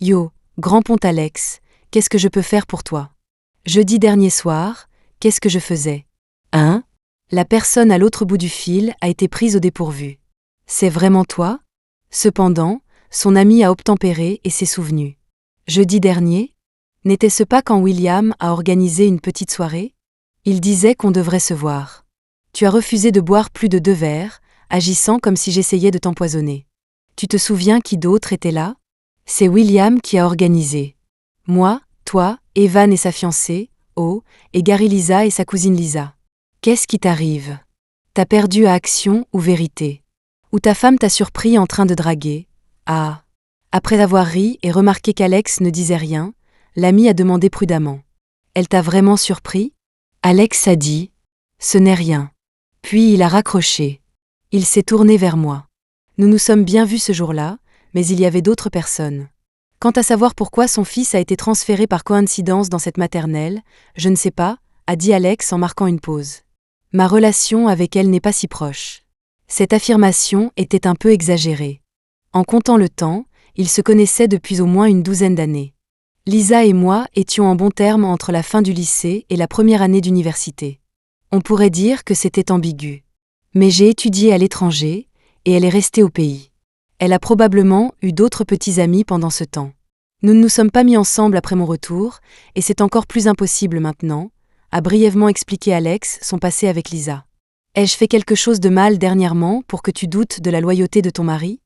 Yo, grand pont Alex, qu'est-ce que je peux faire pour toi? Jeudi dernier soir, qu'est-ce que je faisais? Hein? La personne à l'autre bout du fil a été prise au dépourvu. C'est vraiment toi? Cependant, son ami a obtempéré et s'est souvenu. Jeudi dernier? N'était-ce pas quand William a organisé une petite soirée? Il disait qu'on devrait se voir. Tu as refusé de boire plus de 2 verres, agissant comme si j'essayais de t'empoisonner. Tu te souviens qui d'autre était là? C'est William qui a organisé. Moi, toi, Evan et sa fiancée, Oh, et Gary Lisa et sa cousine Lisa. Qu'est-ce qui t'arrive? T'as perdu à action ou vérité? Ou ta femme t'a surpris en train de draguer? Ah. Après avoir ri et remarqué qu'Alex ne disait rien, l'ami a demandé prudemment. Elle t'a vraiment surpris? Alex a dit. Ce n'est rien. Puis il a raccroché. Il s'est tourné vers moi. Nous nous sommes bien vus ce jour-là, mais il y avait d'autres personnes. Quant à savoir pourquoi son fils a été transféré par coïncidence dans cette maternelle, je ne sais pas, a dit Alex en marquant une pause. Ma relation avec elle n'est pas si proche. Cette affirmation était un peu exagérée. En comptant le temps, ils se connaissaient depuis au moins une 12aine d'années. Lisa et moi étions en bons termes entre la fin du lycée et la première année d'université. On pourrait dire que c'était ambigu. Mais j'ai étudié à l'étranger, et elle est restée au pays. Elle a probablement eu d'autres petits amis pendant ce temps. Nous ne nous sommes pas mis ensemble après mon retour, et c'est encore plus impossible maintenant, a brièvement expliqué Alex son passé avec Lisa. Ai-je fait quelque chose de mal dernièrement pour que tu doutes de la loyauté de ton mari?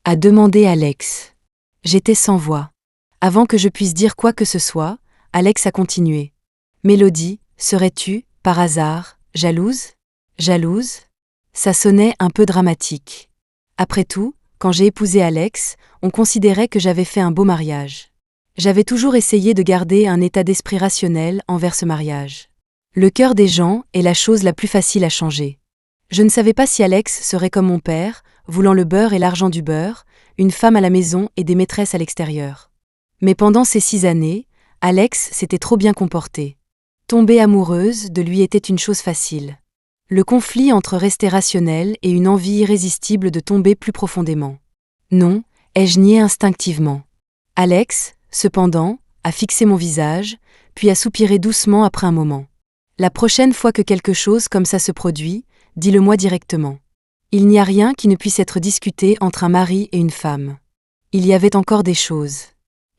A demandé Alex. J'étais sans voix. Avant que je puisse dire quoi que ce soit, Alex a continué. Mélodie, serais-tu, par hasard, jalouse? Jalouse? Ça sonnait un peu dramatique. Après tout, quand j'ai épousé Alex, on considérait que j'avais fait un beau mariage. J'avais toujours essayé de garder un état d'esprit rationnel envers ce mariage. Le cœur des gens est la chose la plus facile à changer. Je ne savais pas si Alex serait comme mon père, voulant le beurre et l'argent du beurre, une femme à la maison et des maîtresses à l'extérieur. Mais pendant ces 6 années, Alex s'était trop bien comporté. Tomber amoureuse de lui était une chose facile. Le conflit entre rester rationnel et une envie irrésistible de tomber plus profondément. Non, ai-je nié instinctivement. Alex, cependant, a fixé mon visage, puis a soupiré doucement après un moment. La prochaine fois que quelque chose comme ça se produit, dis-le-moi directement. Il n'y a rien qui ne puisse être discuté entre un mari et une femme. Il y avait encore des choses.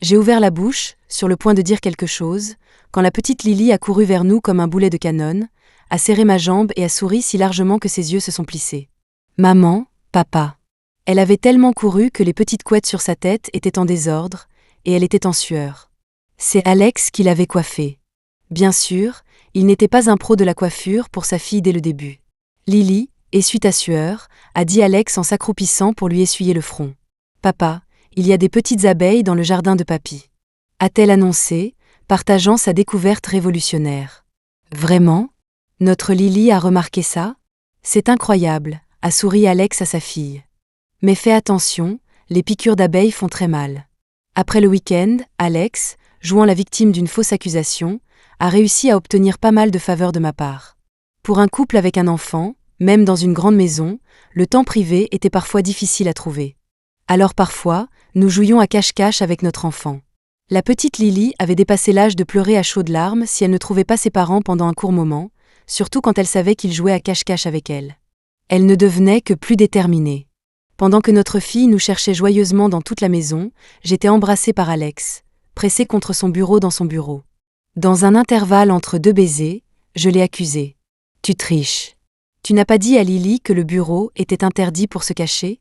J'ai ouvert la bouche, sur le point de dire quelque chose, quand la petite Lily a couru vers nous comme un boulet de canon, a serré ma jambe et a souri si largement que ses yeux se sont plissés. Maman, papa. Elle avait tellement couru que les petites couettes sur sa tête étaient en désordre, et elle était en sueur. C'est Alex qui l'avait coiffée. Bien sûr, il n'était pas un pro de la coiffure pour sa fille dès le début. Lily, essuie ta sueur, a dit Alex en s'accroupissant pour lui essuyer le front. Papa, il y a des petites abeilles dans le jardin de papy. A-t-elle annoncé, partageant sa découverte révolutionnaire. Vraiment? Notre Lily a remarqué ça? C'est incroyable, a souri Alex à sa fille. Mais fais attention, les piqûres d'abeilles font très mal. Après le week-end, Alex, jouant la victime d'une fausse accusation, a réussi à obtenir pas mal de faveurs de ma part. Pour un couple avec un enfant, même dans une grande maison, le temps privé était parfois difficile à trouver. Alors parfois, nous jouions à cache-cache avec notre enfant. La petite Lily avait dépassé l'âge de pleurer à chaudes larmes si elle ne trouvait pas ses parents pendant un court moment, surtout quand elle savait qu'ils jouaient à cache-cache avec elle. Elle ne devenait que plus déterminée. Pendant que notre fille nous cherchait joyeusement dans toute la maison, j'étais embrassée par Alex, pressée contre son bureau dans son bureau. Dans un intervalle entre 2 baisers, je l'ai accusée. Tu triches. Tu n'as pas dit à Lily que le bureau était interdit pour se cacher?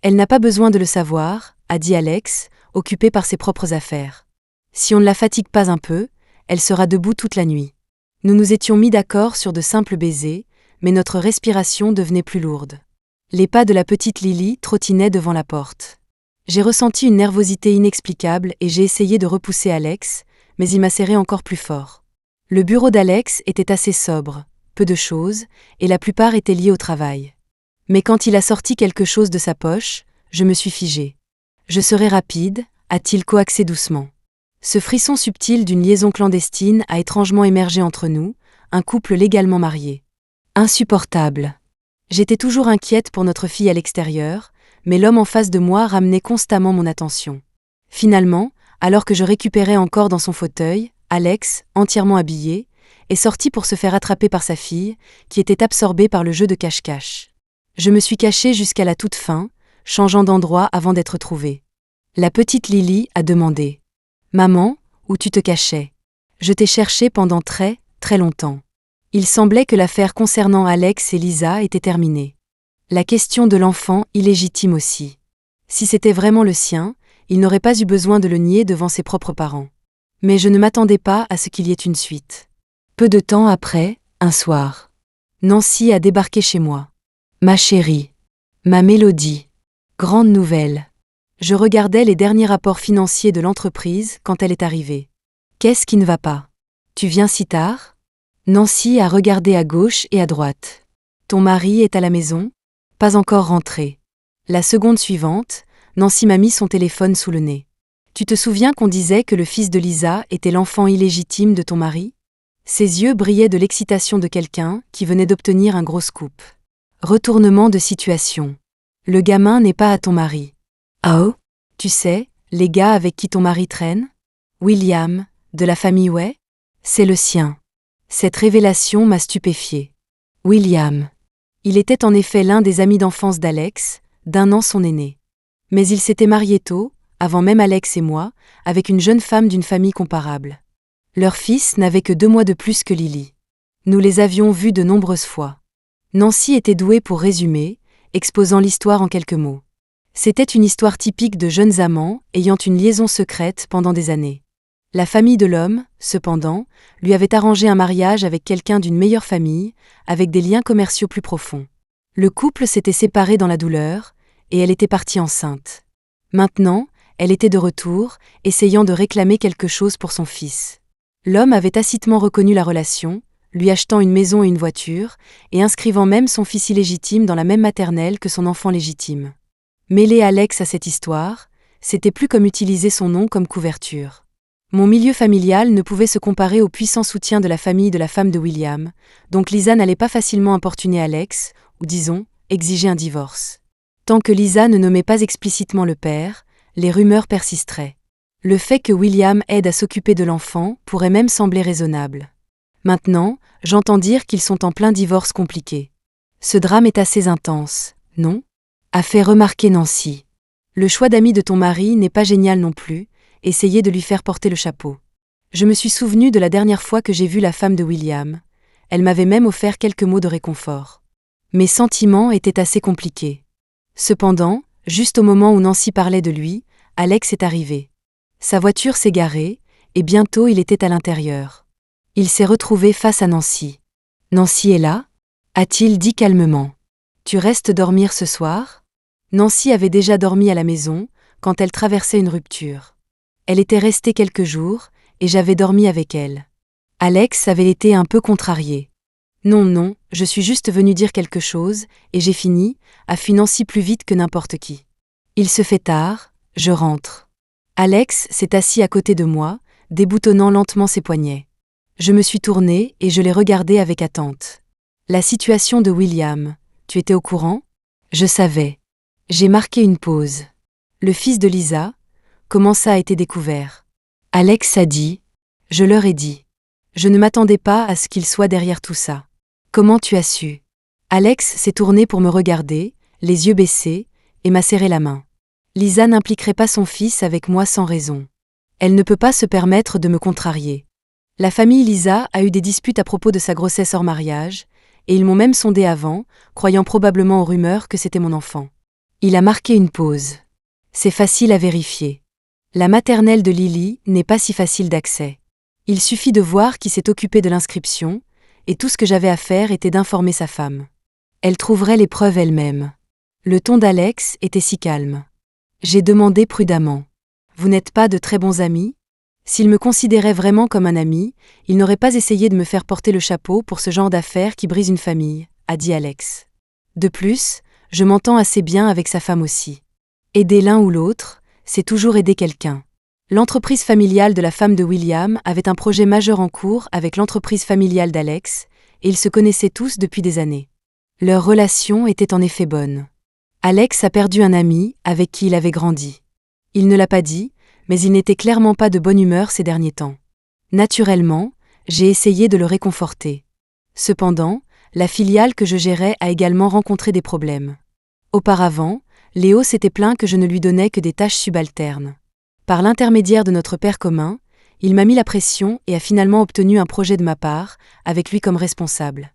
Elle n'a pas besoin de le savoir, a dit Alex, occupé par ses propres affaires. Si on ne la fatigue pas un peu, elle sera debout toute la nuit. Nous nous étions mis d'accord sur de simples baisers, mais notre respiration devenait plus lourde. Les pas de la petite Lily trottinaient devant la porte. J'ai ressenti une nervosité inexplicable et j'ai essayé de repousser Alex, mais il m'a serré encore plus fort. Le bureau d'Alex était assez sobre, peu de choses, et la plupart étaient liées au travail. Mais quand il a sorti quelque chose de sa poche, je me suis figée. Je serai rapide, a-t-il coaxé doucement. Ce frisson subtil d'une liaison clandestine a étrangement émergé entre nous, un couple légalement marié. Insupportable. J'étais toujours inquiète pour notre fille à l'extérieur, mais l'homme en face de moi ramenait constamment mon attention. Finalement, alors que je récupérais encore dans son fauteuil, Alex, entièrement habillé, est sorti pour se faire attraper par sa fille, qui était absorbée par le jeu de cache-cache. Je me suis cachée jusqu'à la toute fin, changeant d'endroit avant d'être trouvée. La petite Lily a demandé « Maman, où tu te cachais ? Je t'ai cherchée pendant très, très longtemps. » Il semblait que l'affaire concernant Alex et Lisa était terminée. La question de l'enfant illégitime aussi. Si c'était vraiment le sien, il n'aurait pas eu besoin de le nier devant ses propres parents. Mais je ne m'attendais pas à ce qu'il y ait une suite. Peu de temps après, un soir, Nancy a débarqué chez moi. Ma chérie. Ma Mélodie. Grande nouvelle. Je regardais les derniers rapports financiers de l'entreprise quand elle est arrivée. Qu'est-ce qui ne va pas ? Tu viens si tard ? Nancy a regardé à gauche et à droite. Ton mari est à la maison ? Pas encore rentré. La seconde suivante, Nancy m'a mis son téléphone sous le nez. Tu te souviens qu'on disait que le fils de Lisa était l'enfant illégitime de ton mari ? Ses yeux brillaient de l'excitation de quelqu'un qui venait d'obtenir un gros scoop. Retournement de situation. Le gamin n'est pas à ton mari. Oh ? Tu sais, les gars avec qui ton mari traîne ? William, de la famille Way ? C'est le sien. Cette révélation m'a stupéfiée. William. Il était en effet l'un des amis d'enfance d'Alex, d'1 an son aîné. Mais il s'était marié tôt, avant même Alex et moi, avec une jeune femme d'une famille comparable. Leur fils n'avait que 2 mois de plus que Lily. Nous les avions vus de nombreuses fois. Nancy était douée pour résumer, exposant l'histoire en quelques mots. C'était une histoire typique de jeunes amants ayant une liaison secrète pendant des années. La famille de l'homme, cependant, lui avait arrangé un mariage avec quelqu'un d'une meilleure famille, avec des liens commerciaux plus profonds. Le couple s'était séparé dans la douleur, et elle était partie enceinte. Maintenant, elle était de retour, essayant de réclamer quelque chose pour son fils. L'homme avait tacitement reconnu la relation, lui achetant une maison et une voiture, et inscrivant même son fils illégitime dans la même maternelle que son enfant légitime. Mêler Alex à cette histoire, c'était plus comme utiliser son nom comme couverture. Mon milieu familial ne pouvait se comparer au puissant soutien de la famille de la femme de William, donc Lisa n'allait pas facilement importuner Alex, ou disons, exiger un divorce. Tant que Lisa ne nommait pas explicitement le père, les rumeurs persisteraient. Le fait que William aide à s'occuper de l'enfant pourrait même sembler raisonnable. Maintenant, j'entends dire qu'ils sont en plein divorce compliqué. Ce drame est assez intense, non ? A fait remarquer Nancy. Le choix d'amis de ton mari n'est pas génial non plus. Essayez de lui faire porter le chapeau. Je me suis souvenue de la dernière fois que j'ai vu la femme de William. Elle m'avait même offert quelques mots de réconfort. Mes sentiments étaient assez compliqués. Cependant, juste au moment où Nancy parlait de lui, Alex est arrivé. Sa voiture s'est garée, et bientôt il était à l'intérieur. Il s'est retrouvé face à Nancy. « Nancy est là ?» a-t-il dit calmement. « Tu restes dormir ce soir ?» Nancy avait déjà dormi à la maison, quand elle traversait une rupture. Elle était restée quelques jours, et j'avais dormi avec elle. Alex avait été un peu contrarié. « Non, je suis juste venu dire quelque chose, et j'ai fini, a fui Nancy plus vite que n'importe qui. Il se fait tard, je rentre. » Alex s'est assis à côté de moi, déboutonnant lentement ses poignets. Je me suis tournée et je l'ai regardé avec attente. « La situation de William, tu étais au courant ? » Je savais. J'ai marqué une pause. Le fils de Lisa, comment ça a été découvert ? Alex a dit. Je leur ai dit. Je ne m'attendais pas à ce qu'il soit derrière tout ça. Comment tu as su ? Alex s'est tourné pour me regarder, les yeux baissés, et m'a serré la main. Lisa n'impliquerait pas son fils avec moi sans raison. Elle ne peut pas se permettre de me contrarier. La famille Lisa a eu des disputes à propos de sa grossesse hors mariage, et ils m'ont même sondé avant, croyant probablement aux rumeurs que c'était mon enfant. Il a marqué une pause. C'est facile à vérifier. La maternelle de Lily n'est pas si facile d'accès. Il suffit de voir qui s'est occupé de l'inscription, et tout ce que j'avais à faire était d'informer sa femme. Elle trouverait les preuves elle-même. Le ton d'Alex était si calme. J'ai demandé prudemment. Vous n'êtes pas de très bons amis ? S'il me considérait vraiment comme un ami, il n'aurait pas essayé de me faire porter le chapeau pour ce genre d'affaires qui brise une famille, a dit Alex. De plus, je m'entends assez bien avec sa femme aussi. Aider l'un ou l'autre, c'est toujours aider quelqu'un. L'entreprise familiale de la femme de William avait un projet majeur en cours avec l'entreprise familiale d'Alex, et ils se connaissaient tous depuis des années. Leur relation était en effet bonne. Alex a perdu un ami avec qui il avait grandi. Il ne l'a pas dit, mais il n'était clairement pas de bonne humeur ces derniers temps. Naturellement, j'ai essayé de le réconforter. Cependant, la filiale que je gérais a également rencontré des problèmes. Auparavant, Léo s'était plaint que je ne lui donnais que des tâches subalternes. Par l'intermédiaire de notre père commun, il m'a mis la pression et a finalement obtenu un projet de ma part, avec lui comme responsable.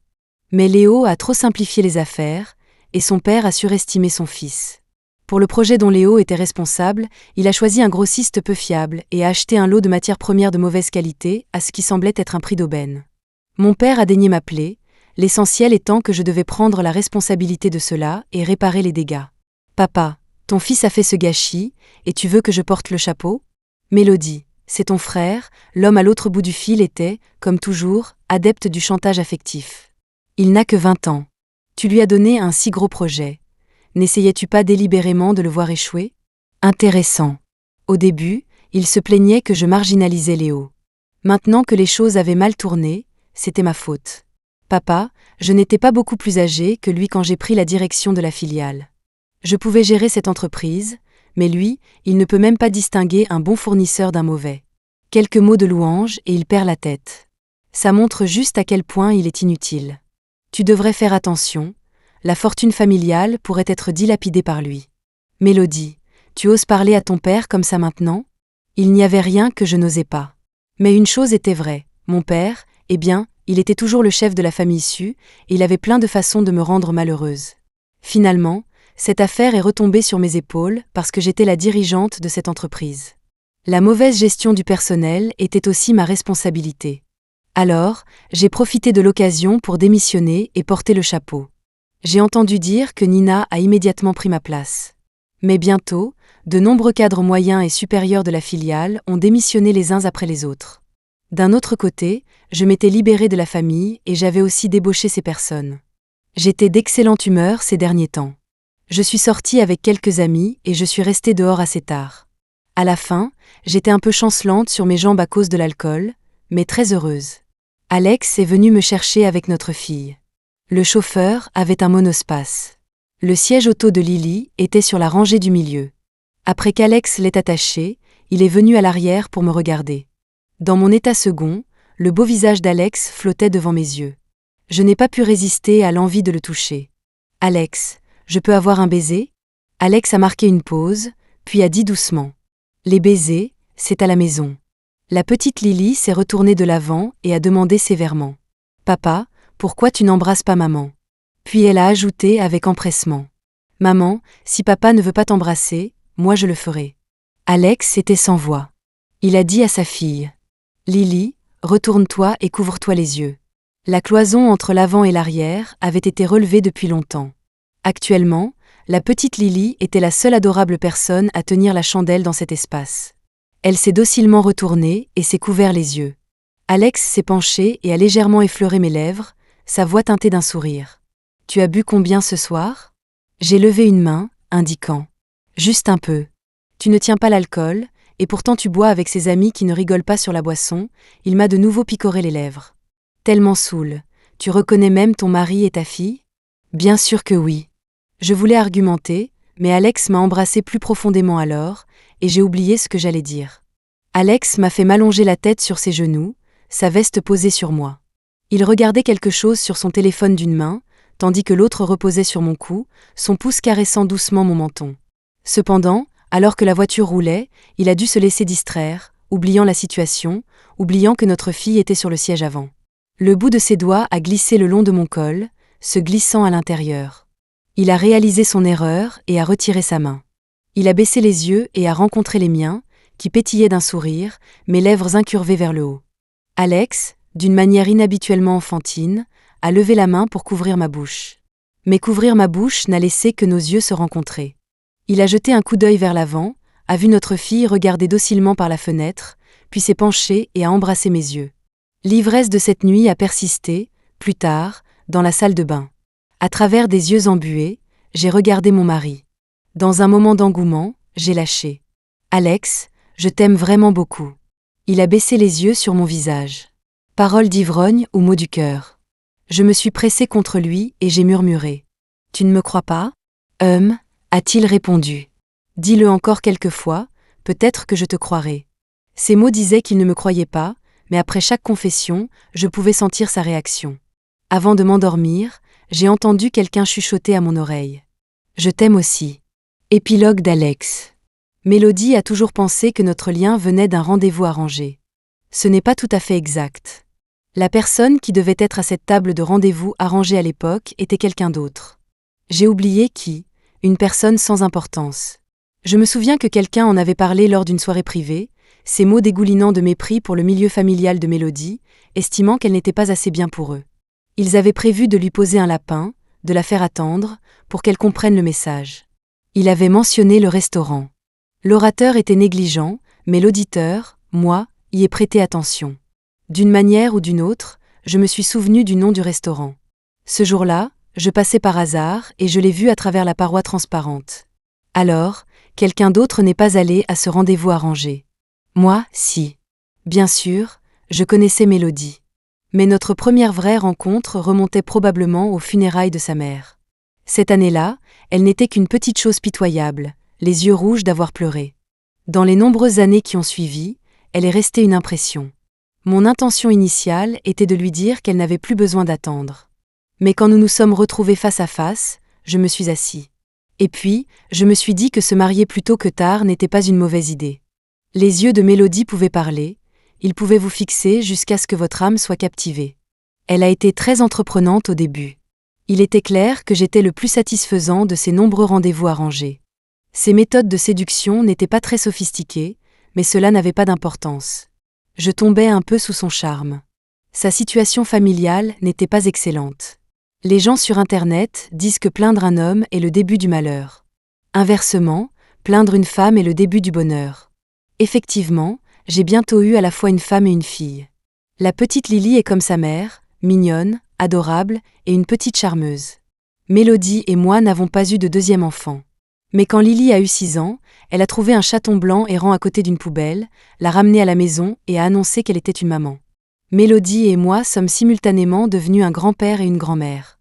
Mais Léo a trop simplifié les affaires, et son père a surestimé son fils. Pour le projet dont Léo était responsable, il a choisi un grossiste peu fiable et a acheté un lot de matières premières de mauvaise qualité à ce qui semblait être un prix d'aubaine. Mon père a daigné m'appeler, l'essentiel étant que je devais prendre la responsabilité de cela et réparer les dégâts. « Papa, ton fils a fait ce gâchis, et tu veux que je porte le chapeau ? Mélodie, c'est ton frère, l'homme à l'autre bout du fil était, comme toujours, adepte du chantage affectif. Il n'a que 20 ans. Tu lui as donné un si gros projet. N'essayais-tu pas délibérément de le voir échouer ? Intéressant. Au début, il se plaignait que je marginalisais Léo. Maintenant que les choses avaient mal tourné, c'était ma faute. Papa, je n'étais pas beaucoup plus âgé que lui quand j'ai pris la direction de la filiale. Je pouvais gérer cette entreprise, mais lui, il ne peut même pas distinguer un bon fournisseur d'un mauvais. Quelques mots de louange et il perd la tête. Ça montre juste à quel point il est inutile. Tu devrais faire attention, la fortune familiale pourrait être dilapidée par lui. Mélodie, tu oses parler à ton père comme ça maintenant ? Il n'y avait rien que je n'osais pas. Mais une chose était vraie, mon père, eh bien, il était toujours le chef de la famille Su, et il avait plein de façons de me rendre malheureuse. Finalement, cette affaire est retombée sur mes épaules parce que j'étais la dirigeante de cette entreprise. La mauvaise gestion du personnel était aussi ma responsabilité. Alors, j'ai profité de l'occasion pour démissionner et porter le chapeau. J'ai entendu dire que Nina a immédiatement pris ma place. Mais bientôt, de nombreux cadres moyens et supérieurs de la filiale ont démissionné les uns après les autres. D'un autre côté, je m'étais libérée de la famille et j'avais aussi débauché ces personnes. J'étais d'excellente humeur ces derniers temps. Je suis sortie avec quelques amis et je suis restée dehors assez tard. À la fin, j'étais un peu chancelante sur mes jambes à cause de l'alcool, mais très heureuse. Alex est venu me chercher avec notre fille. Le chauffeur avait un monospace. Le siège auto de Lily était sur la rangée du milieu. Après qu'Alex l'ait attaché, il est venu à l'arrière pour me regarder. Dans mon état second, le beau visage d'Alex flottait devant mes yeux. Je n'ai pas pu résister à l'envie de le toucher. « Alex, je peux avoir un baiser ?» Alex a marqué une pause, puis a dit doucement. « Les baisers, c'est à la maison. » La petite Lily s'est retournée de l'avant et a demandé sévèrement. « Papa, pourquoi tu n'embrasses pas maman ?» Puis elle a ajouté avec empressement. « Maman, si papa ne veut pas t'embrasser, moi je le ferai. » Alex était sans voix. Il a dit à sa fille. « Lily, retourne-toi et couvre-toi les yeux. » La cloison entre l'avant et l'arrière avait été relevée depuis longtemps. Actuellement, la petite Lily était la seule adorable personne à tenir la chandelle dans cet espace. Elle s'est docilement retournée et s'est couvert les yeux. Alex s'est penché et a légèrement effleuré mes lèvres, sa voix teintée d'un sourire. « Tu as bu combien ce soir ?» J'ai levé une main, indiquant. « Juste un peu. Tu ne tiens pas l'alcool, et pourtant tu bois avec ses amis qui ne rigolent pas sur la boisson. » Il m'a de nouveau picoré les lèvres. « Tellement saoul. Tu reconnais même ton mari et ta fille ?» Bien sûr que oui. Je voulais argumenter, mais Alex m'a embrassé plus profondément alors, et j'ai oublié ce que j'allais dire. Alex m'a fait m'allonger la tête sur ses genoux, sa veste posée sur moi. Il regardait quelque chose sur son téléphone d'une main, tandis que l'autre reposait sur mon cou, son pouce caressant doucement mon menton. Cependant, alors que la voiture roulait, il a dû se laisser distraire, oubliant la situation, oubliant que notre fille était sur le siège avant. Le bout de ses doigts a glissé le long de mon col, se glissant à l'intérieur. Il a réalisé son erreur et a retiré sa main. Il a baissé les yeux et a rencontré les miens, qui pétillaient d'un sourire, mes lèvres incurvées vers le haut. Alex, d'une manière inhabituellement enfantine, a levé la main pour couvrir ma bouche. Mais couvrir ma bouche n'a laissé que nos yeux se rencontrer. Il a jeté un coup d'œil vers l'avant, a vu notre fille regarder docilement par la fenêtre, puis s'est penché et a embrassé mes yeux. L'ivresse de cette nuit a persisté, plus tard, dans la salle de bain. À travers des yeux embués, j'ai regardé mon mari. Dans un moment d'engouement, j'ai lâché. « Alex, je t'aime vraiment beaucoup. » Il a baissé les yeux sur mon visage. Parole d'ivrogne ou mot du cœur. Je me suis pressée contre lui et j'ai murmuré. « Tu ne me crois pas ?» A-t-il répondu. « Dis-le encore quelques fois, peut-être que je te croirai. » Ces mots disaient qu'il ne me croyait pas, mais après chaque confession, je pouvais sentir sa réaction. Avant de m'endormir, j'ai entendu quelqu'un chuchoter à mon oreille. « Je t'aime aussi. » Épilogue d'Alex. Mélodie a toujours pensé que notre lien venait d'un rendez-vous arrangé. Ce n'est pas tout à fait exact. La personne qui devait être à cette table de rendez-vous arrangée à l'époque était quelqu'un d'autre. J'ai oublié qui, une personne sans importance. Je me souviens que quelqu'un en avait parlé lors d'une soirée privée, ces mots dégoulinant de mépris pour le milieu familial de Mélodie, estimant qu'elle n'était pas assez bien pour eux. Ils avaient prévu de lui poser un lapin, de la faire attendre, pour qu'elle comprenne le message. Il avait mentionné le restaurant. L'orateur était négligent, mais l'auditeur, moi, y ai prêté attention. D'une manière ou d'une autre, je me suis souvenu du nom du restaurant. Ce jour-là, je passais par hasard et je l'ai vu à travers la paroi transparente. Alors, quelqu'un d'autre n'est pas allé à ce rendez-vous arrangé. Moi, si. Bien sûr, je connaissais Mélodie. Mais notre première vraie rencontre remontait probablement aux funérailles de sa mère. Cette année-là, elle n'était qu'une petite chose pitoyable, les yeux rouges d'avoir pleuré. Dans les nombreuses années qui ont suivi, elle est restée une impression. Mon intention initiale était de lui dire qu'elle n'avait plus besoin d'attendre. Mais quand nous nous sommes retrouvés face à face, je me suis assis. Et puis, je me suis dit que se marier plus tôt que tard n'était pas une mauvaise idée. Les yeux de Mélodie pouvaient parler, ils pouvaient vous fixer jusqu'à ce que votre âme soit captivée. Elle a été très entreprenante au début. Il était clair que j'étais le plus satisfaisant de ces nombreux rendez-vous arrangés. Ses méthodes de séduction n'étaient pas très sophistiquées, mais cela n'avait pas d'importance. Je tombais un peu sous son charme. Sa situation familiale n'était pas excellente. Les gens sur Internet disent que plaindre un homme est le début du malheur. Inversement, plaindre une femme est le début du bonheur. Effectivement, j'ai bientôt eu à la fois une femme et une fille. La petite Lily est comme sa mère, mignonne, adorable et une petite charmeuse. Mélodie et moi n'avons pas eu de deuxième enfant. Mais quand Lily a eu 6 ans, elle a trouvé un chaton blanc errant à côté d'une poubelle, l'a ramené à la maison et a annoncé qu'elle était une maman. Mélodie et moi sommes simultanément devenus un grand-père et une grand-mère.